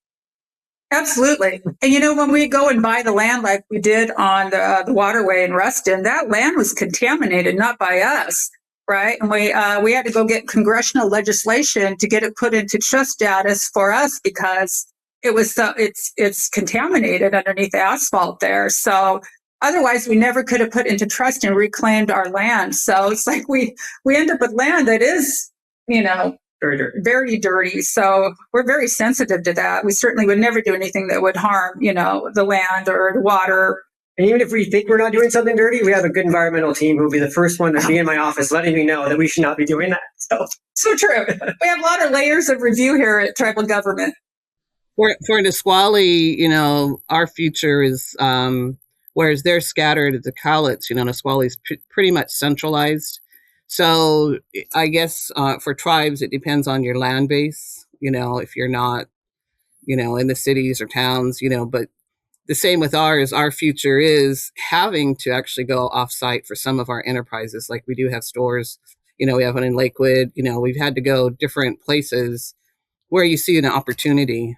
Absolutely. And when we go and buy the land like we did on the waterway in Ruston, that land was contaminated, not by us, right? And we had to go get congressional legislation to get it put into trust status for us, because it's contaminated underneath the asphalt there. So otherwise we never could have put into trust and reclaimed our land. So it's like we end up with land that is, very dirty. Very dirty. So we're very sensitive to that. We certainly would never do anything that would harm, the land or the water. And even if we think we're not doing something dirty, we have a good environmental team who will be the first one to be in my office letting me know that we should not be doing that. So true. We have a lot of layers of review here at tribal government. For Nisqually, our future is, whereas they're scattered at the Cowlitz, Nisqually's pretty much centralized. So I guess for tribes, it depends on your land base, if you're not, in the cities or towns, but the same with ours. Our future is having to actually go offsite for some of our enterprises. Like we do have stores, we have one in Lakewood, we've had to go different places where you see an opportunity,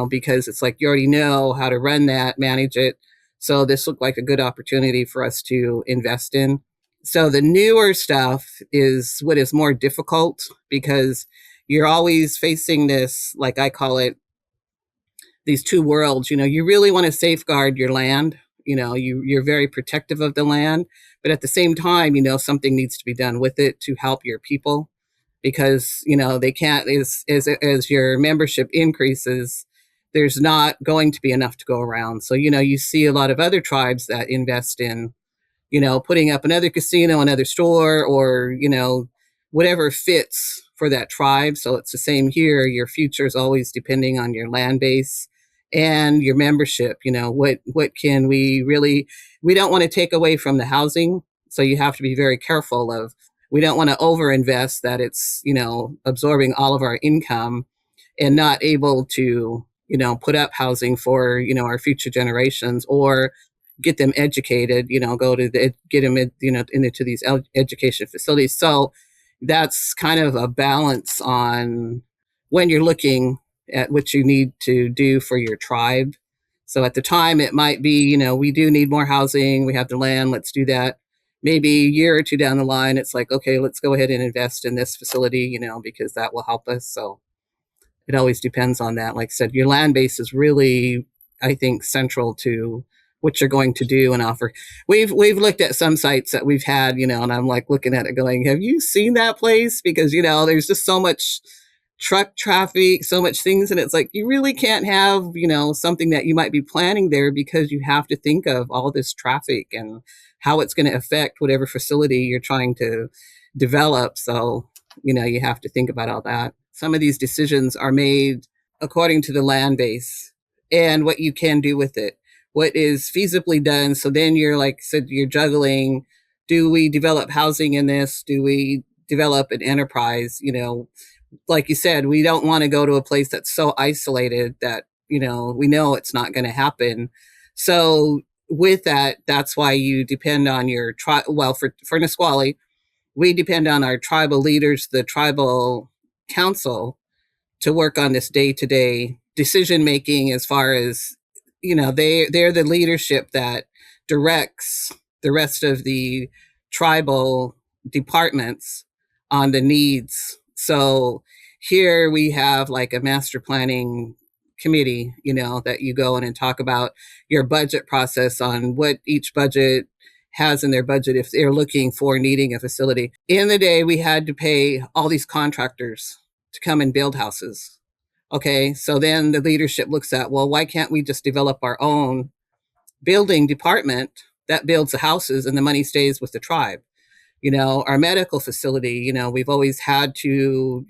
because it's like you already know how to run that, manage it. So this looked like a good opportunity for us to invest in. So the newer stuff is what is more difficult because you're always facing this, like I call it, these two worlds. You really want to safeguard your land. You're very protective of the land, but at the same time, something needs to be done with it to help your people, because they can't, as your membership increases, there's not going to be enough to go around. So you see a lot of other tribes that invest in putting up another casino, another store, or whatever fits for that tribe. So it's the same here. Your future is always depending on your land base and your membership. What can we don't want to take away from the housing. So you have to be very careful of, we don't want to overinvest that it's, absorbing all of our income and not able to, put up housing for, our future generations, or get them educated, get them, into these education facilities. So that's kind of a balance on when you're looking at what you need to do for your tribe. So at the time it might be, we do need more housing. We have the land. Let's do that. Maybe a year or two down the line, it's like, okay, let's go ahead and invest in this facility, because that will help us. So it always depends on that. Like I said, your land base is really, I think, central to what you're going to do and offer. We've looked at some sites that we've had, and I'm like looking at it going, have you seen that place? Because, there's just so much truck traffic, so much things. And it's like, you really can't have, something that you might be planning there, because you have to think of all this traffic and how it's going to affect whatever facility you're trying to develop. So, you have to think about all that. Some of these decisions are made according to the land base and what you can do with it, what is feasibly done. So then you're, like I said, you're juggling, do we develop housing in this? Do we develop an enterprise? Like you said, we don't want to go to a place that's so isolated that, we know it's not going to happen. So with that, that's why you depend on your for Nisqually, we depend on our tribal leaders, the tribal council, to work on this day-to-day decision making, as far as, they're the leadership that directs the rest of the tribal departments on the needs. So here we have like a master planning committee, that you go in and talk about your budget process on what each budget has in their budget if they're looking for needing a facility. In the day, we had to pay all these contractors to come and build houses. Okay, so then the leadership looks at, well, why can't we just develop our own building department that builds the houses and the money stays with the tribe? Our medical facility, we've always had to,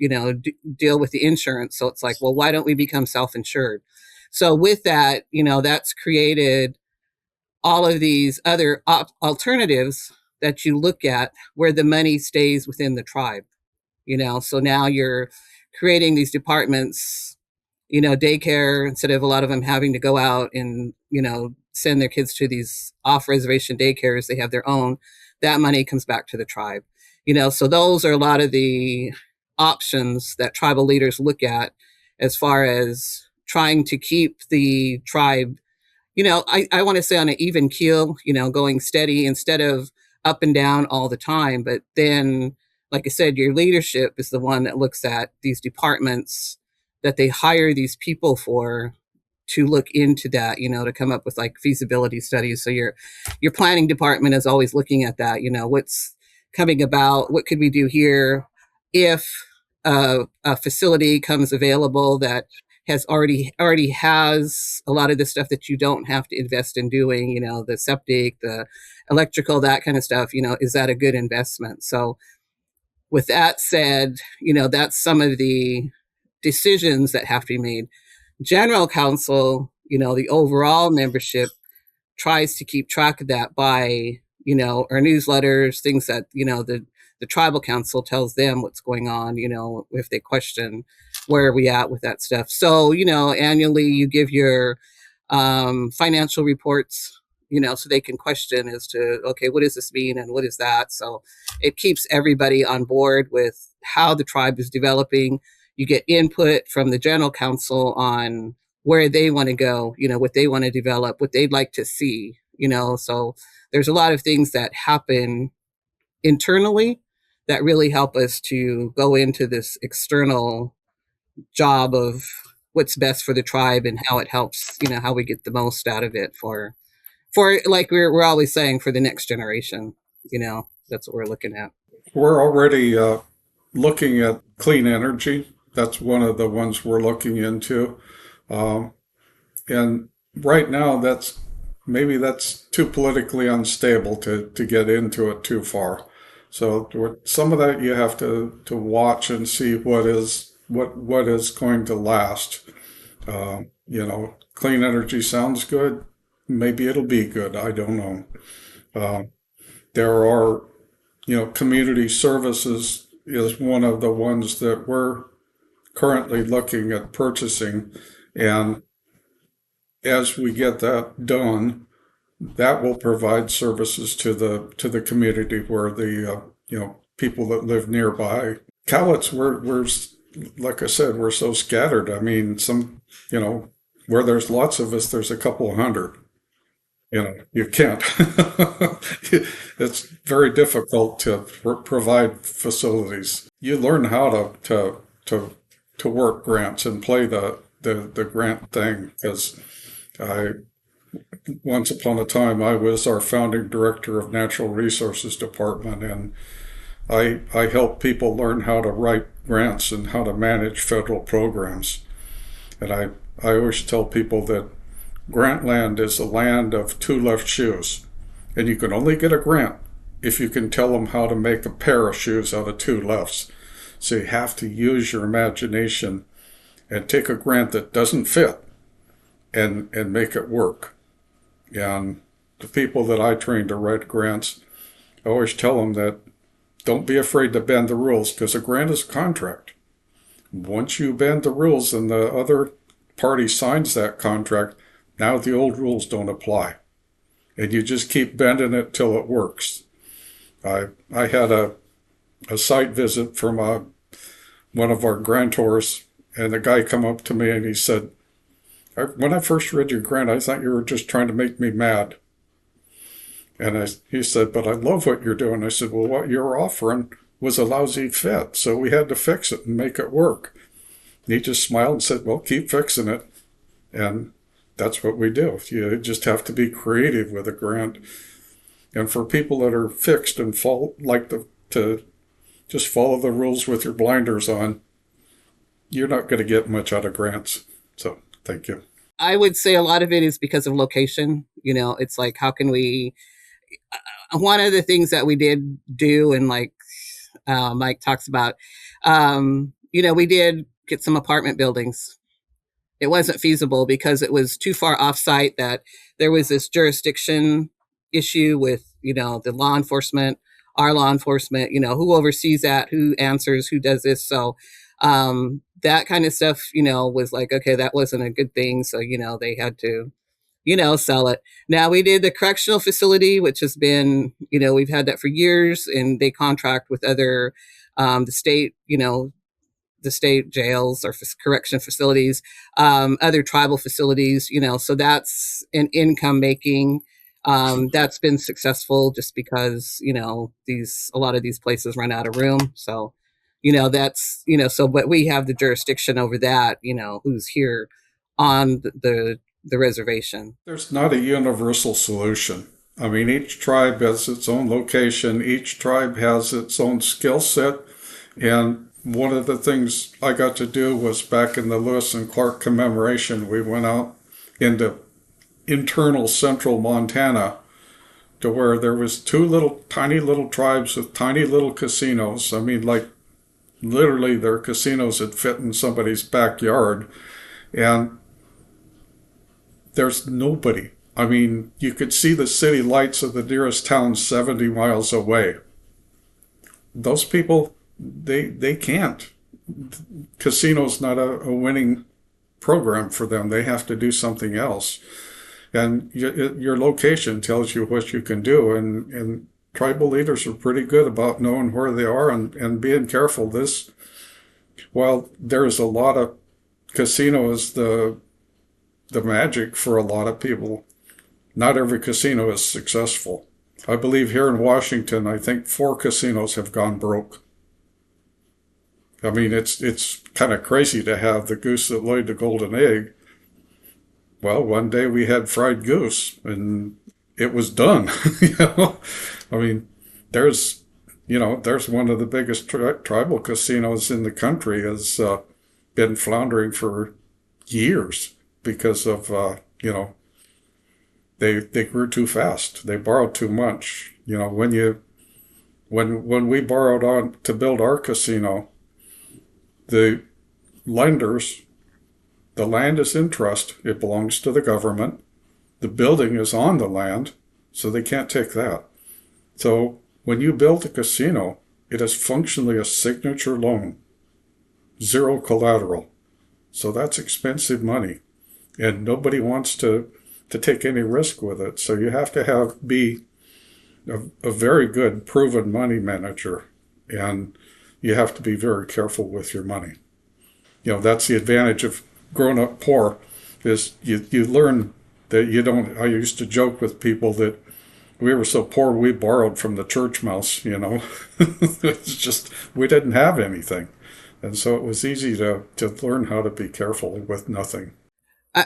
deal with the insurance. So it's like, well, why don't we become self-insured? So with that, that's created all of these other alternatives that you look at where the money stays within the tribe. So now you're creating these departments, daycare, instead of a lot of them having to go out and, send their kids to these off-reservation daycares, they have their own. That money comes back to the tribe. So those are a lot of the options that tribal leaders look at as far as trying to keep the tribe, I want to say on an even keel, going steady instead of up and down all the time. But then, like I said, your leadership is the one that looks at these departments that they hire these people for, to look into that, to come up with like feasibility studies. So your planning department is always looking at that, what's coming about, what could we do here if a facility comes available that has already has a lot of the stuff that you don't have to invest in doing, the septic, the electrical, that kind of stuff, is that a good investment? So with that said, that's some of the decisions that have to be made. General council, the overall membership tries to keep track of that by, our newsletters, things that, the tribal council tells them what's going on, if they question where are we at with that stuff. So, annually you give your financial reports, so they can question as to, okay, what does this mean and what is that? So it keeps everybody on board with how the tribe is developing. You get input from the general council on where they want to go, what they want to develop, what they'd like to see, so there's a lot of things that happen internally that really help us to go into this external job of what's best for the tribe and how it helps, how we get the most out of it for like we're always saying, for the next generation. That's what we're looking at. We're already looking at clean energy. That's one of the ones we're looking into. And right now, that's too politically unstable to get into it too far. So some of that you have to watch and see what is going to last. Clean energy sounds good. Maybe it'll be good. I don't know. There are, community services is one of the ones that we're currently looking at purchasing. And as we get that done, that will provide services to the community where the people that live nearby. Cowlitz, we're like I said, we're so scattered. I mean, where there's lots of us, there's a couple of hundred. You can't. It's very difficult to provide facilities. You learn how to work grants and play the grant thing, because once upon a time I was our founding director of Natural Resources Department, and I help people learn how to write grants and how to manage federal programs. And I always tell people that grant land is a land of two left shoes, and you can only get a grant if you can tell them how to make a pair of shoes out of two lefts. So you have to use your imagination and take a grant that doesn't fit and make it work. And the people that I train to write grants, I always tell them that don't be afraid to bend the rules, because a grant is a contract. Once you bend the rules and the other party signs that contract, now the old rules don't apply. And you just keep bending it till it works. I had a site visit from one of our grantors, and the guy come up to me and he said, when I first read your grant, I thought you were just trying to make me mad. And he said, but I love what you're doing. I said, well, what you're offering was a lousy fit, so we had to fix it and make it work. And he just smiled and said, well, keep fixing it. And that's what we do. You just have to be creative with a grant. And for people that are fixed and to just follow the rules with your blinders on, you're not going to get much out of grants. So thank you. I would say a lot of it is because of location. It's like, how can we, one of the things that we did do, and like Mike talks about, we did get some apartment buildings. It wasn't feasible because it was too far off-site, that there was this jurisdiction issue with, the law enforcement, our law enforcement, who oversees that, who answers, who does this. So that kind of stuff, was like, okay, that wasn't a good thing. So, they had to, sell it. Now we did the correctional facility, which has been, we've had that for years, and they contract with other, the state jails or correction facilities, other tribal facilities, so that's an income making. That's been successful just because, a lot of these places run out of room. So, that's, but we have the jurisdiction over that, who's here on the reservation. There's not a universal solution. I mean, each tribe has its own location. Each tribe has its own skill set. And one of the things I got to do was back in the Lewis and Clark commemoration, we went out into internal central Montana to where there was two tiny little tribes with tiny little casinos. I mean, like literally their casinos that fit in somebody's backyard. And there's nobody. I mean, you could see the city lights of the nearest town 70 miles away. Those people, they can't. Casino's not a winning program for them. They have to do something else. And your location tells you what you can do. And tribal leaders are pretty good about knowing where they are and being careful. While there's a lot of casino is the magic for a lot of people, not every casino is successful. I believe here in Washington, I think 4 casinos have gone broke. I mean, it's kind of crazy to have the goose that laid the golden egg. Well, one day we had fried goose and it was done. I mean, there's one of the biggest tribal casinos in the country has been floundering for years because of, they grew too fast. They borrowed too much. When we borrowed on to build our casino, the lenders, the land is in trust. It belongs to the government. The building is on the land, so they can't take that. So when you build a casino, it is functionally a signature loan, 0 collateral. So that's expensive money, and nobody wants to take any risk with it. So you have to be a very good, proven money manager, and you have to be very careful with your money. That's the advantage of growing up poor, is you learn that you don't. I used to joke with people that we were so poor we borrowed from the church mouse. It's just we didn't have anything, and so it was easy to learn how to be careful with nothing.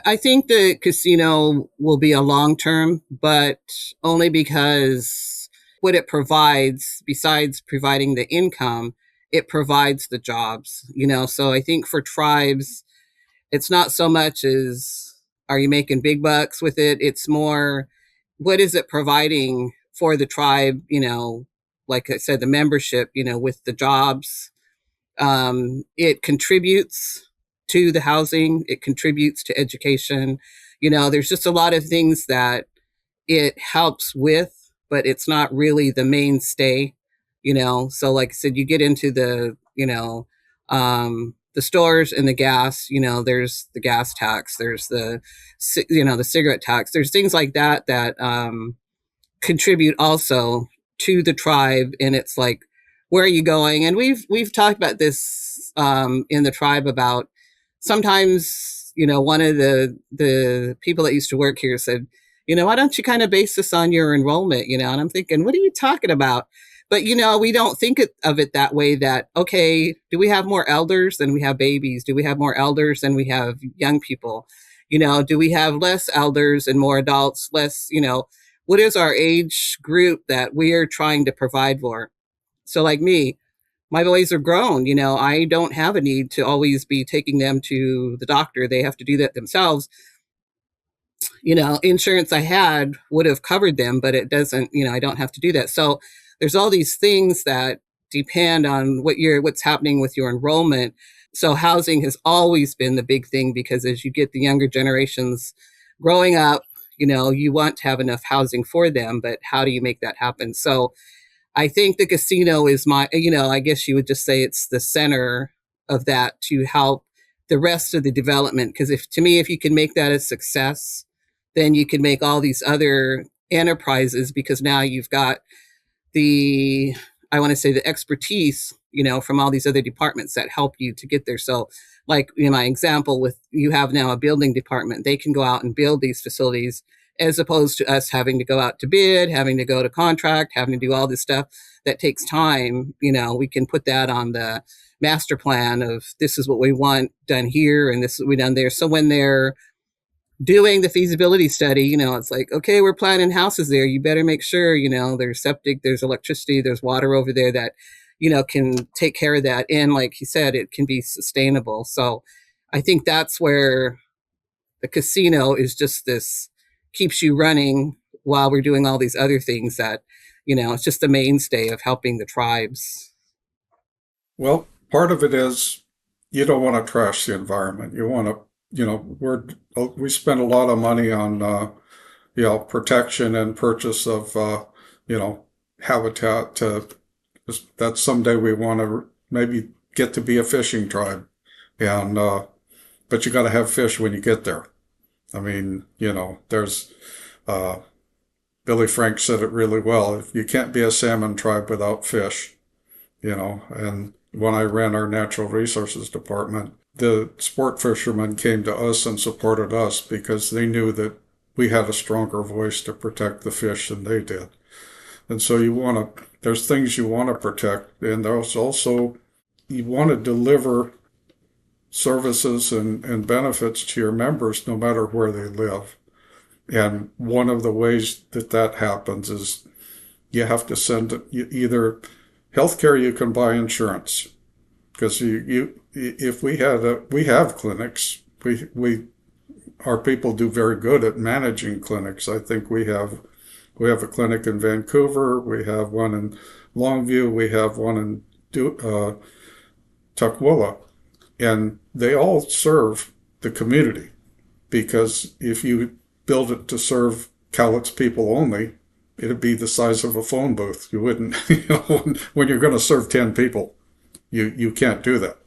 I think the casino will be a long term, but only because what it provides, besides providing the income, it provides the jobs. So I think for tribes, it's not so much as are you making big bucks with it? It's more, what is it providing for the tribe? Like I said, the membership, with the jobs. It contributes to the housing. It contributes to education. There's just a lot of things that it helps with, but it's not really the mainstay. So like I said, you get into the stores and the gas, there's the gas tax, there's the cigarette tax, there's things like that contribute also to the tribe. And it's like, where are you going? And we've talked about this in the tribe about sometimes, one of the people that used to work here said, why don't you kind of base this on your enrollment? And I'm thinking, what are you talking about? But, we don't think of it that way, that, okay, do we have more elders than we have babies? Do we have more elders than we have young people? Do we have less elders and more adults, less, what is our age group that we are trying to provide for? So like me, my boys are grown, I don't have a need to always be taking them to the doctor. They have to do that themselves. Insurance I had would have covered them, but it doesn't, I don't have to do that. So there's all these things that depend on what's happening with your enrollment. So housing has always been the big thing, because as you get the younger generations growing up, you want to have enough housing for them, but how do you make that happen? So I think the casino is I guess you would just say it's the center of that to help the rest of the development. Because if you can make that a success, then you can make all these other enterprises, because now you've got the expertise, from all these other departments that help you to get there. So like my example with, you have now a building department, they can go out and build these facilities, as opposed to us having to go out to bid, having to go to contract, having to do all this stuff that takes time. We can put that on the master plan of, this is what we want done here, and this is what we done there. So when they're doing the feasibility study, it's like, okay, we're planning houses there. You better make sure, there's septic, there's electricity, there's water over there that, can take care of that. And like he said, it can be sustainable. So I think that's where the casino is just this, keeps you running while we're doing all these other things that, it's just the mainstay of helping the tribes. Well, part of it is you don't want to trash the environment. You want to, we spend a lot of money on, protection and purchase of, habitat that someday we want to maybe get to be a fishing tribe. And but you got to have fish when you get there. I mean, there's Billy Frank said it really well. You can't be a salmon tribe without fish, and when I ran our natural resources department, the sport fishermen came to us and supported us because they knew that we had a stronger voice to protect the fish than they did. And so there's things you want to protect, and there's also, you want to deliver services and benefits to your members no matter where they live. And one of the ways that happens is you have to send either healthcare. You can buy insurance, because if we have clinics, our people do very good at managing clinics. I think we have a clinic in Vancouver, we have one in Longview, we have one in Tukwila, and they all serve the community, because if you build it to serve Cowlitz people only, it'd be the size of a phone booth. You wouldn't, when you're going to serve 10 people, you can't do that.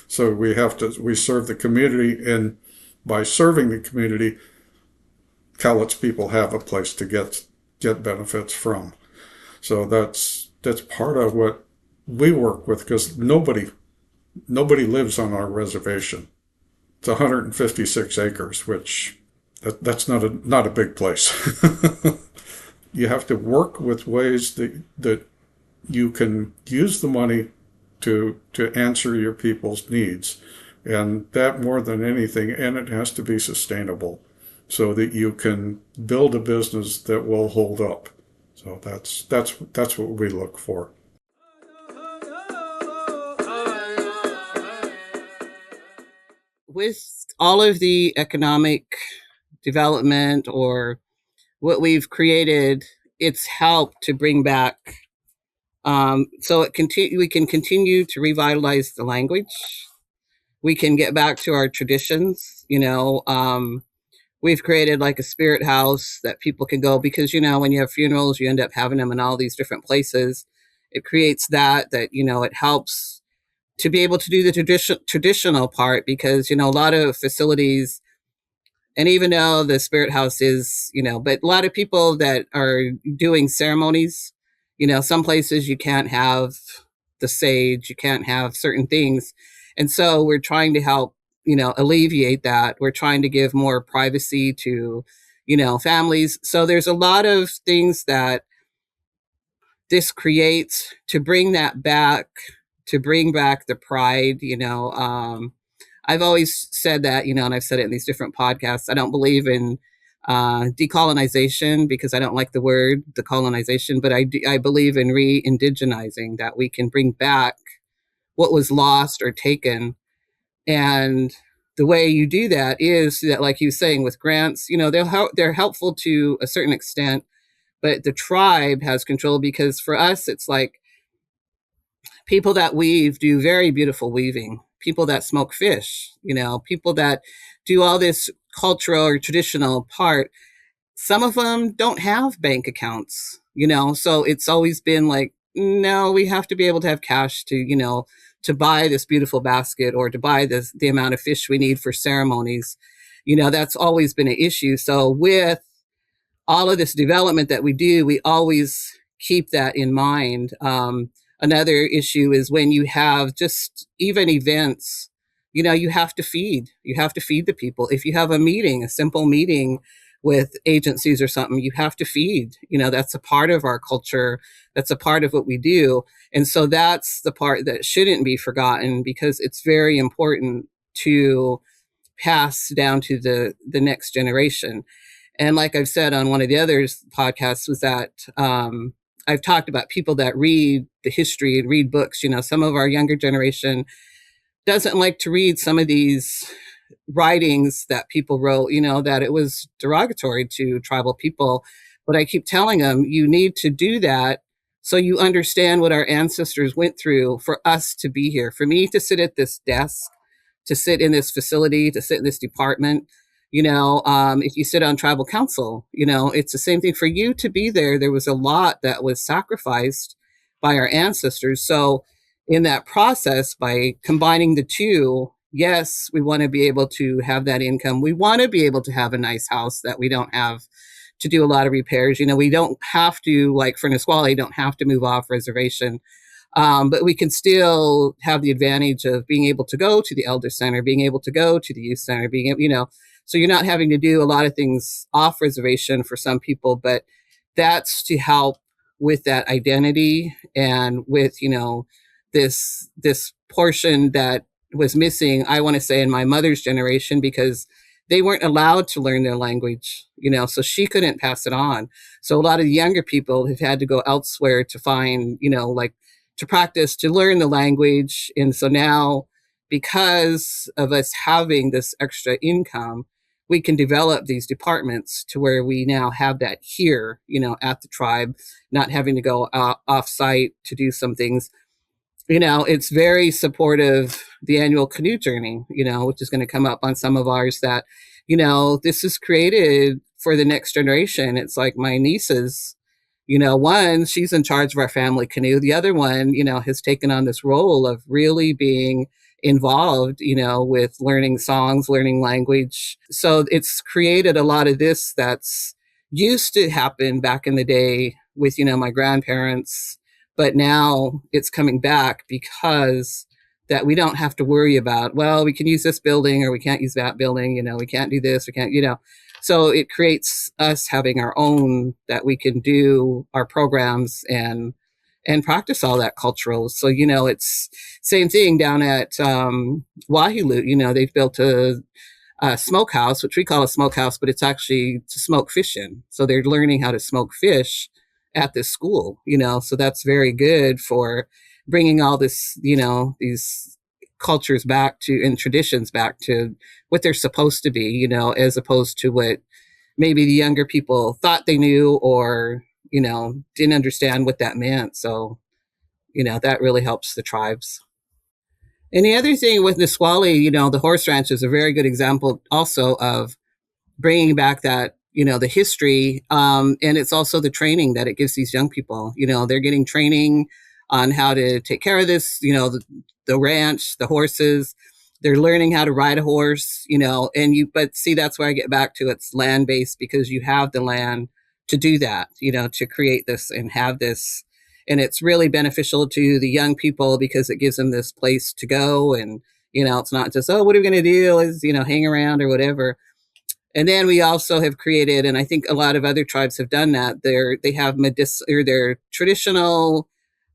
So we serve the community, and by serving the community, Cowlitz people have a place to get benefits from. So that's part of what we work with, because nobody lives on our reservation. It's 156 acres, which that's not a big place. You have to work with ways that you can use the money to answer your people's needs, and that more than anything, and it has to be sustainable, so that you can build a business that will hold up. So that's what we look for. With all of the economic development or what we've created, it's helped to bring back, so we can continue to revitalize the language. We can get back to our traditions. We've created like a spirit house that people can go, because when you have funerals, you end up having them in all these different places. It creates that it helps to be able to do the traditional part, because a lot of facilities, and even though the spirit house is, but a lot of people that are doing ceremonies, some places you can't have the sage, you can't have certain things. And so we're trying to help, alleviate that. We're trying to give more privacy to, families. So there's a lot of things that this creates to bring that back, to bring back the pride. I've always said that, and I've said it in these different podcasts, I don't believe in decolonization, because I don't like the word decolonization, but I believe in re-indigenizing, that we can bring back what was lost or taken. And the way you do that is that, like you were saying, with grants, they're helpful to a certain extent, but the tribe has control, because for us, it's like people that weave do very beautiful weaving, people that smoke fish, people that do all this cultural or traditional part. Some of them don't have bank accounts, so it's always been like, no, we have to be able to have cash to buy this beautiful basket, or to buy the amount of fish we need for ceremonies. That's always been an issue. So with all of this development that we do, we always keep that in mind. Another issue is when you have just even events, you have to feed the people. If you have a simple meeting with agencies or something, you have to feed. That's a part of our culture. That's a part of what we do. And so that's the part that shouldn't be forgotten, because it's very important to pass down to the next generation. And like I've said on one of the other podcasts, was that I've talked about people that read the history and read books. Some of our younger generation doesn't like to read some of these writings that people wrote, that it was derogatory to tribal people. But I keep telling them, you need to do that so you understand what our ancestors went through for us to be here. For me to sit at this desk, to sit in this facility, to sit in this department, if you sit on tribal council, it's the same thing for you to be there. There was a lot that was sacrificed by our ancestors. So in that process, by combining the two, yes, we want to be able to have that income. We want to be able to have a nice house that we don't have to do a lot of repairs. We don't have to, like for Nisqually, don't have to move off reservation. But we can still have the advantage of being able to go to the Elder Center, being able to go to the Youth Center, so you're not having to do a lot of things off reservation for some people, but that's to help with that identity and with, this portion that was missing, I want to say, in my mother's generation, because they weren't allowed to learn their language, so she couldn't pass it on. So a lot of the younger people have had to go elsewhere to find, to practice, to learn the language. And so now, because of us having this extra income, we can develop these departments to where we now have that here, at the tribe, not having to go off site to do some things. It's very supportive, the annual canoe journey, which is going to come up on some of ours, that, this is created for the next generation. It's like my nieces, one, she's in charge of our family canoe. The other one, has taken on this role of really being involved, with learning songs, learning language. So it's created a lot of this that's used to happen back in the day with, my grandparents, but now it's coming back because that we don't have to worry about, well, we can use this building or we can't use that building, we can't do this, we can't, So it creates us having our own, that we can do our programs and practice all that cultural. So, it's same thing down at Wahelu. They've built a smokehouse, which we call a smokehouse, but it's actually to smoke fish in. So they're learning how to smoke fish at this school, so that's very good for bringing all this, these cultures back to, and traditions back to what they're supposed to be, as opposed to what maybe the younger people thought they knew or, didn't understand what that meant. So, that really helps the tribes. And the other thing with Nisqually, the horse ranch is a very good example also of bringing back that, the history. And it's also the training that it gives these young people. They're getting training on how to take care of this, the ranch, the horses. They're learning how to ride a horse, but see, that's where I get back to, it's land-based, because you have the land to do that, to create this and have this. And it's really beneficial to the young people because it gives them this place to go. And, it's not just, oh, what are we going to do? Is, hang around or whatever. And then we also have created, and I think a lot of other tribes have done that, they have their traditional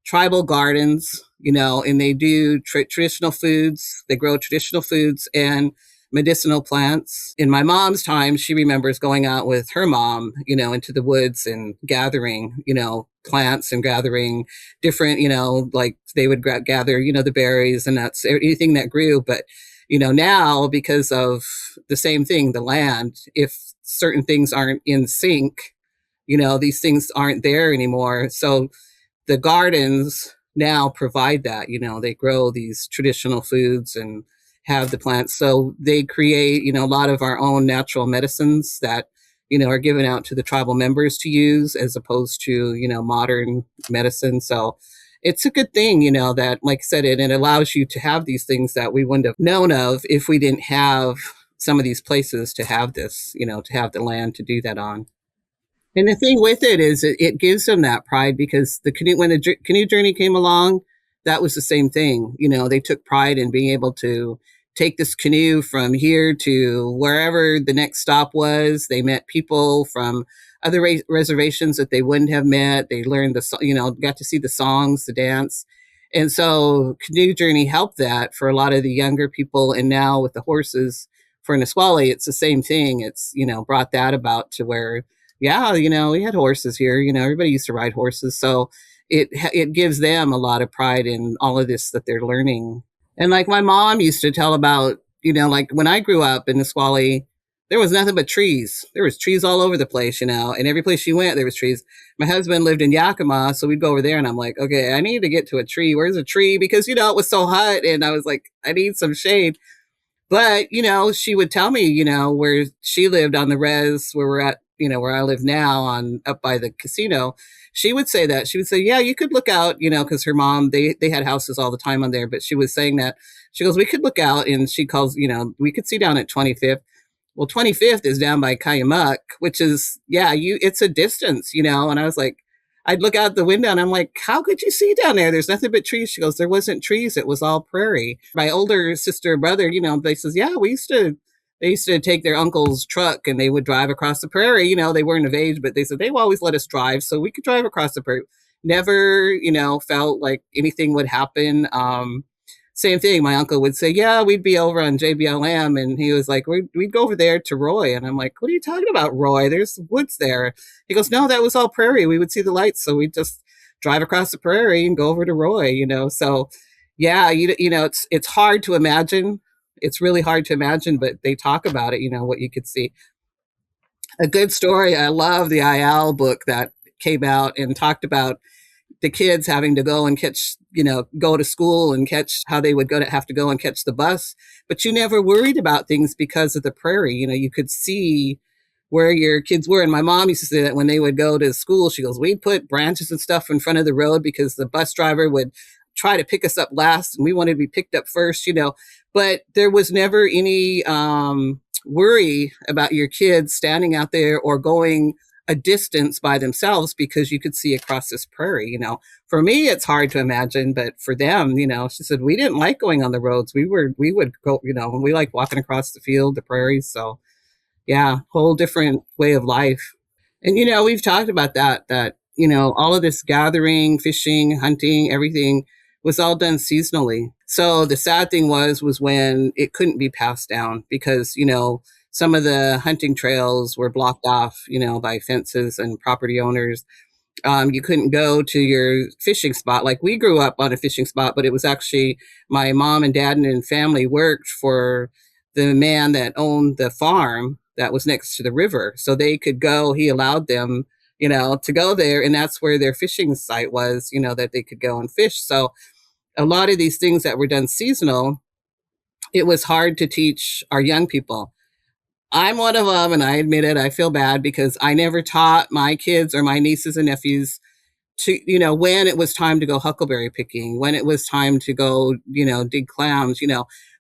tribal gardens, and they do traditional foods. They grow traditional foods and medicinal plants. In my mom's time, she remembers going out with her mom, into the woods and gathering, plants and gathering different, like they would gather, the berries and nuts, anything that grew. But, now, because of the same thing, the land, if certain things aren't in sync, these things aren't there anymore. So the gardens now provide that, they grow these traditional foods and have the plants. So they create, a lot of our own natural medicines that, are given out to the tribal members to use as opposed to, modern medicine. So it's a good thing, that, like I said, it allows you to have these things that we wouldn't have known of if we didn't have some of these places to have this, to have the land to do that on. And the thing with it is it gives them that pride, because when the canoe journey came along, that was the same thing. They took pride in being able to take this canoe from here to wherever the next stop was. They met people from other reservations that they wouldn't have met. They learned got to see the songs, the dance. And so canoe journey helped that for a lot of the younger people. And now with the horses for Nisqually, it's the same thing. It's, brought that about to where, yeah, we had horses here, everybody used to ride horses. So it gives them a lot of pride in all of this that they're learning. And like my mom used to tell about, like when I grew up in Nisqually, there was nothing but trees. There was trees all over the place, and every place she went, there was trees. My husband lived in Yakima, so we'd go over there, and I'm like, okay, I need to get to a tree. Where's a tree? Because, it was so hot, and I was like, I need some shade. But, she would tell me, where she lived on the res where we're at, where I live now up by the casino, she would say that. She would say, yeah, you could look out, because her mom, they had houses all the time on there, but she was saying that. She goes, we could look out, and she calls, we could see down at 25th. Well, 25th is down by Puyallup, which is, it's a distance, and I was like, I'd look out the window and I'm like, how could you see down there? There's nothing but trees. She goes, there wasn't trees. It was all prairie. My older sister and brother, they says, yeah, they used to take their uncle's truck and they would drive across the prairie. They weren't of age, but they said they will always let us drive. So we could drive across the prairie. Never, felt like anything would happen. Same thing. My uncle would say, yeah, we'd be over on JBLM. And he was like, we'd go over there to Roy. And I'm like, what are you talking about, Roy? There's woods there. He goes, no, that was all prairie. We would see the lights. So we'd just drive across the prairie and go over to Roy, So, yeah, it's hard to imagine. It's really hard to imagine, but they talk about it, what you could see. A good story. I love the Iyall book that came out and talked about the kids having to go and catch, go to school and catch how they would have to go and catch the bus. But you never worried about things because of the prairie. You could see where your kids were. And my mom used to say that when they would go to school, she goes, we'd put branches and stuff in front of the road because the bus driver would try to pick us up last and we wanted to be picked up first, but there was never any worry about your kids standing out there or going a distance by themselves because you could see across this prairie. For me, it's hard to imagine, but for them, she said, we didn't like going on the roads. We would go, we like walking across the field, the prairies. So yeah, whole different way of life. And, we've talked about that, all of this gathering, fishing, hunting, everything was all done seasonally. So the sad thing was when it couldn't be passed down because, some of the hunting trails were blocked off, by fences and property owners. You couldn't go to your fishing spot. Like we grew up on a fishing spot, but it was actually my mom and dad and family worked for the man that owned the farm that was next to the river. So they could go, he allowed them, to go there. And that's where their fishing site was, that they could go and fish. So a lot of these things that were done seasonal, it was hard to teach our young people. I'm one of them, and I admit it, I feel bad because I never taught my kids or my nieces and nephews to, when it was time to go huckleberry picking, when it was time to go, dig clams,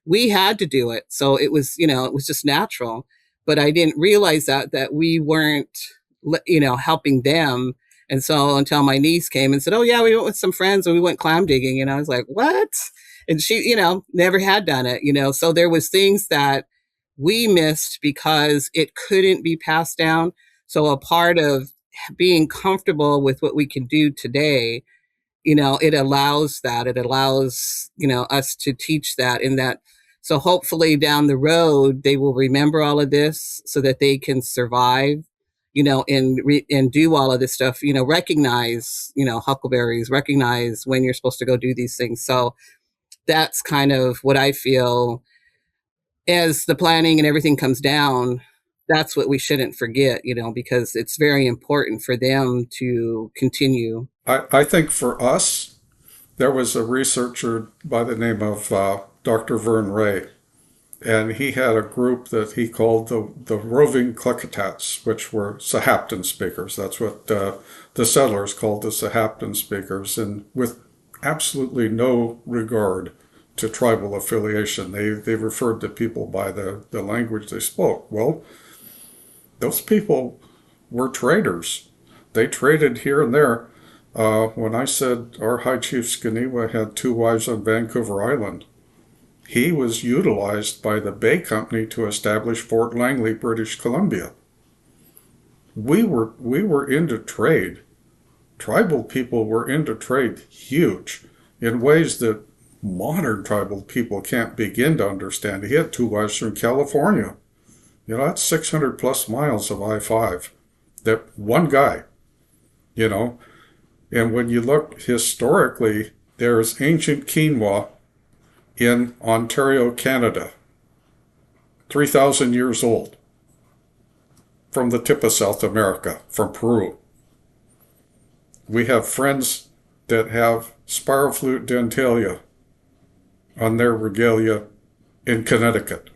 we had to do it. So it was, it was just natural. But I didn't realize that we weren't, helping them. And so until my niece came and said, oh, yeah, we went with some friends and we went clam digging. And I was like, what? And she, never had done it, So there was things that we missed because it couldn't be passed down. So a part of being comfortable with what we can do today, it allows that. It allows, us to teach that in that. So hopefully down the road, they will remember all of this so that they can survive, and do all of this stuff, recognize, huckleberries, recognize when you're supposed to go do these things. So that's kind of what I feel as the planning and everything comes down. That's what we shouldn't forget, because it's very important for them to continue. I think for us, there was a researcher by the name of Dr. Vern Ray, and he had a group that he called the roving Klickitats, which were Sahaptin speakers. That's what the settlers called the Sahaptin speakers, and with absolutely no regard to tribal affiliation. They referred to people by the language they spoke. Well, those people were traders. They traded here and there. When I said our High Chief Skaniwa had 2 wives on Vancouver Island, he was utilized by the Bay Company to establish Fort Langley, British Columbia. We were into trade. Tribal people were into trade huge in ways that modern tribal people can't begin to understand. He had 2 wives from California. That's 600 plus miles of I-5. That one guy, And when you look historically, there's ancient quinoa in Ontario, Canada, 3,000 years old, from the tip of South America, from Peru. We have friends that have sparrowflute dentalia on their regalia in Connecticut.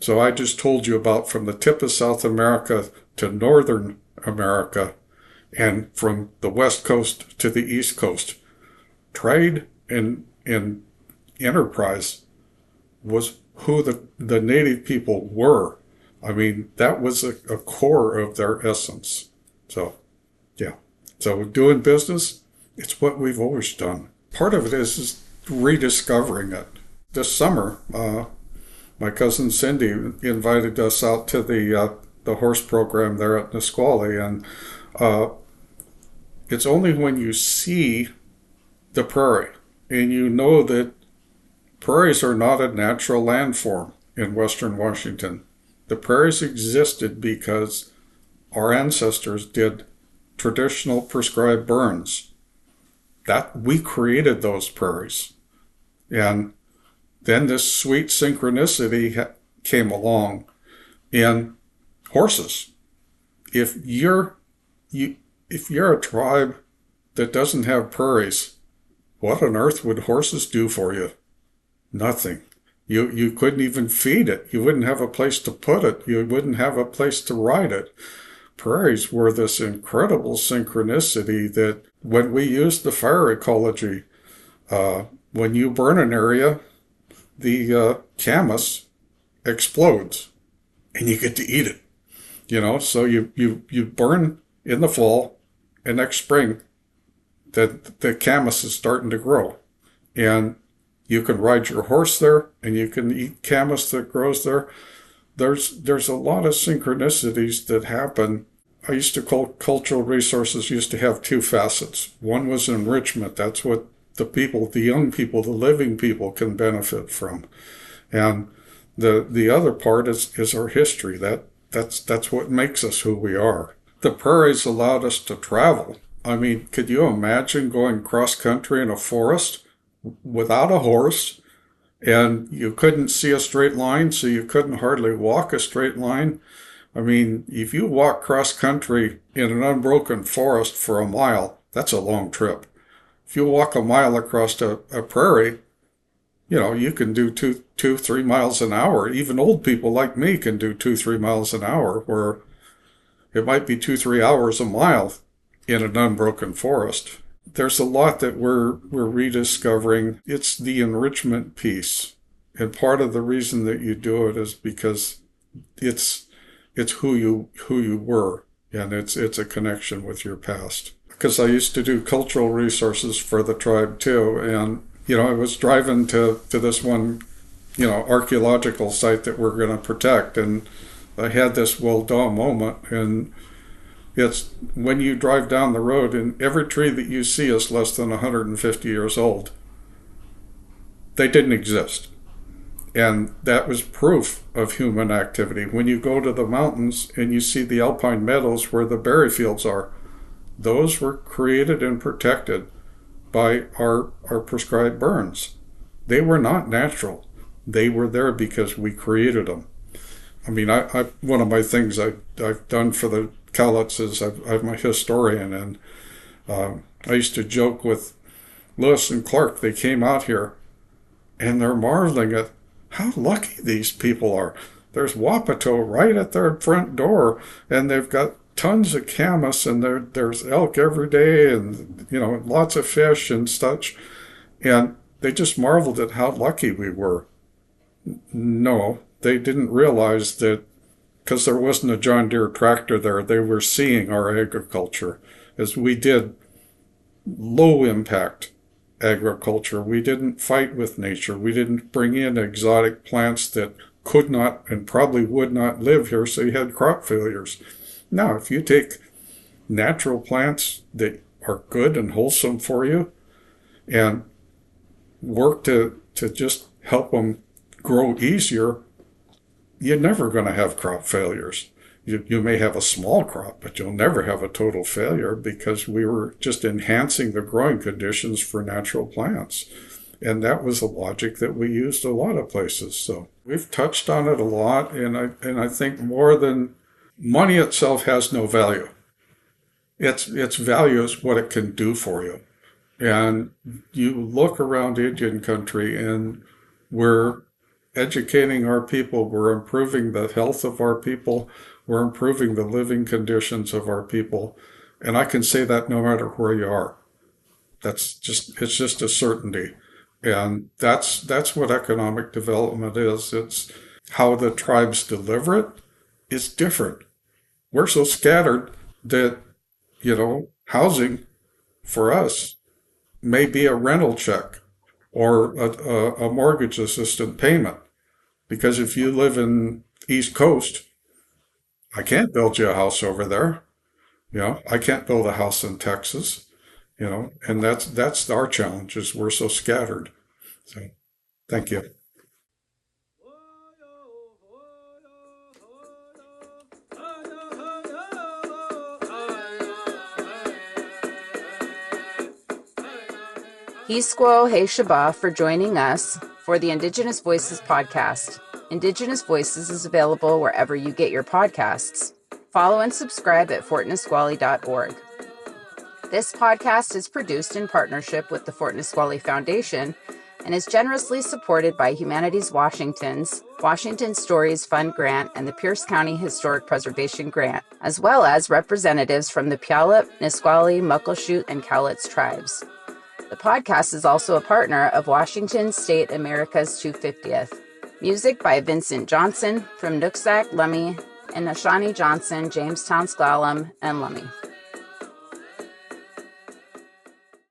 So I just told you about from the tip of South America to Northern America, And from the West Coast to the East Coast, trade and enterprise was who the native people were. I mean, that was a core of their essence. So, yeah. So doing business, it's what we've always done. Part of it is rediscovering it. This summer, my cousin Cindy invited us out to the horse program there at Nisqually, and it's only when you see the prairie and you know that prairies are not a natural landform in Western Washington. The prairies existed because our ancestors did traditional prescribed burns. That we created those prairies. And then this sweet synchronicity came along in horses. If you're a tribe that doesn't have prairies, what on earth would horses do for you? Nothing. You couldn't even feed it. You wouldn't have a place to put it. You wouldn't have a place to ride it. Prairies were this incredible synchronicity that when we used the fire ecology, when you burn an area, the camas explodes and you get to eat it. So you burn in the fall, and next spring, the camas is starting to grow. And you can ride your horse there, and you can eat camas that grows there. There's a lot of synchronicities that happen. I used to call cultural resources used to have two facets. One was enrichment. That's what the young people, the living people can benefit from. And the other part is our history. That's what makes us who we are. The prairies allowed us to travel. I mean, could you imagine going cross country in a forest without a horse, and you couldn't see a straight line, so you couldn't hardly walk a straight line? I mean, if you walk cross country in an unbroken forest for a mile, that's a long trip. If you walk a mile across a prairie, you can do 3 miles an hour. Even old people like me can do 2-3 miles an hour, where it might be 2-3 hours a mile in an unbroken forest. There's a lot that we're rediscovering. It's the enrichment piece. And part of the reason that you do it is because it's who you were, and it's a connection with your past. Because I used to do cultural resources for the tribe too, and I was driving to this one, archaeological site that we're going to protect, and I had this well-duh moment, and it's when you drive down the road and every tree that you see is less than 150 years old. They didn't exist. And that was proof of human activity. When you go to the mountains and you see the alpine meadows where the berry fields are, those were created and protected by our prescribed burns. They were not natural. They were there because we created them. I mean, I one of my things I've done for the Cowlitz is I'm a historian, and I used to joke with Lewis and Clark. They came out here, and they're marveling at how lucky these people are. There's Wapato right at their front door, and they've got tons of camas, and there's elk every day, and lots of fish and such. And they just marveled at how lucky we were. No, they didn't realize that because there wasn't a John Deere tractor there, they were seeing our agriculture as we did low impact agriculture. We didn't fight with nature. We didn't bring in exotic plants that could not and probably would not live here, so you had crop failures. Now, if you take natural plants that are good and wholesome for you and work to just help them grow easier, you're never going to have crop failures. You may have a small crop, but you'll never have a total failure because we were just enhancing the growing conditions for natural plants. And that was a logic that we used a lot of places. So we've touched on it a lot, and I think more than money itself has no value. Its value is what it can do for you. And you look around Indian country, and we're educating our people, we're improving the health of our people, we're improving the living conditions of our people. And I can say that no matter where you are. It's just a certainty. And that's what economic development is. It's how the tribes deliver it is different. We're so scattered that, housing for us may be a rental check or a mortgage assistant payment. Because if you live in East Coast, I can't build you a house over there. I can't build a house in Texas. And that's our challenge is we're so scattered. So thank you. Hisquo Hey Shaba for joining us for the Indigenous Voices podcast. Indigenous Voices is available wherever you get your podcasts. Follow and subscribe at fortnisqually.org. This podcast is produced in partnership with the Fort Nisqually Foundation and is generously supported by Humanities Washington's Washington Stories Fund Grant and the Pierce County Historic Preservation Grant, as well as representatives from the Puyallup, Nisqually, Muckleshoot, and Cowlitz tribes. The podcast is also a partner of Washington State America's 250th. Music by Vincent Johnson from Nooksack, Lummi, and Nashani Johnson, Jamestown, Sklallam, and Lummi.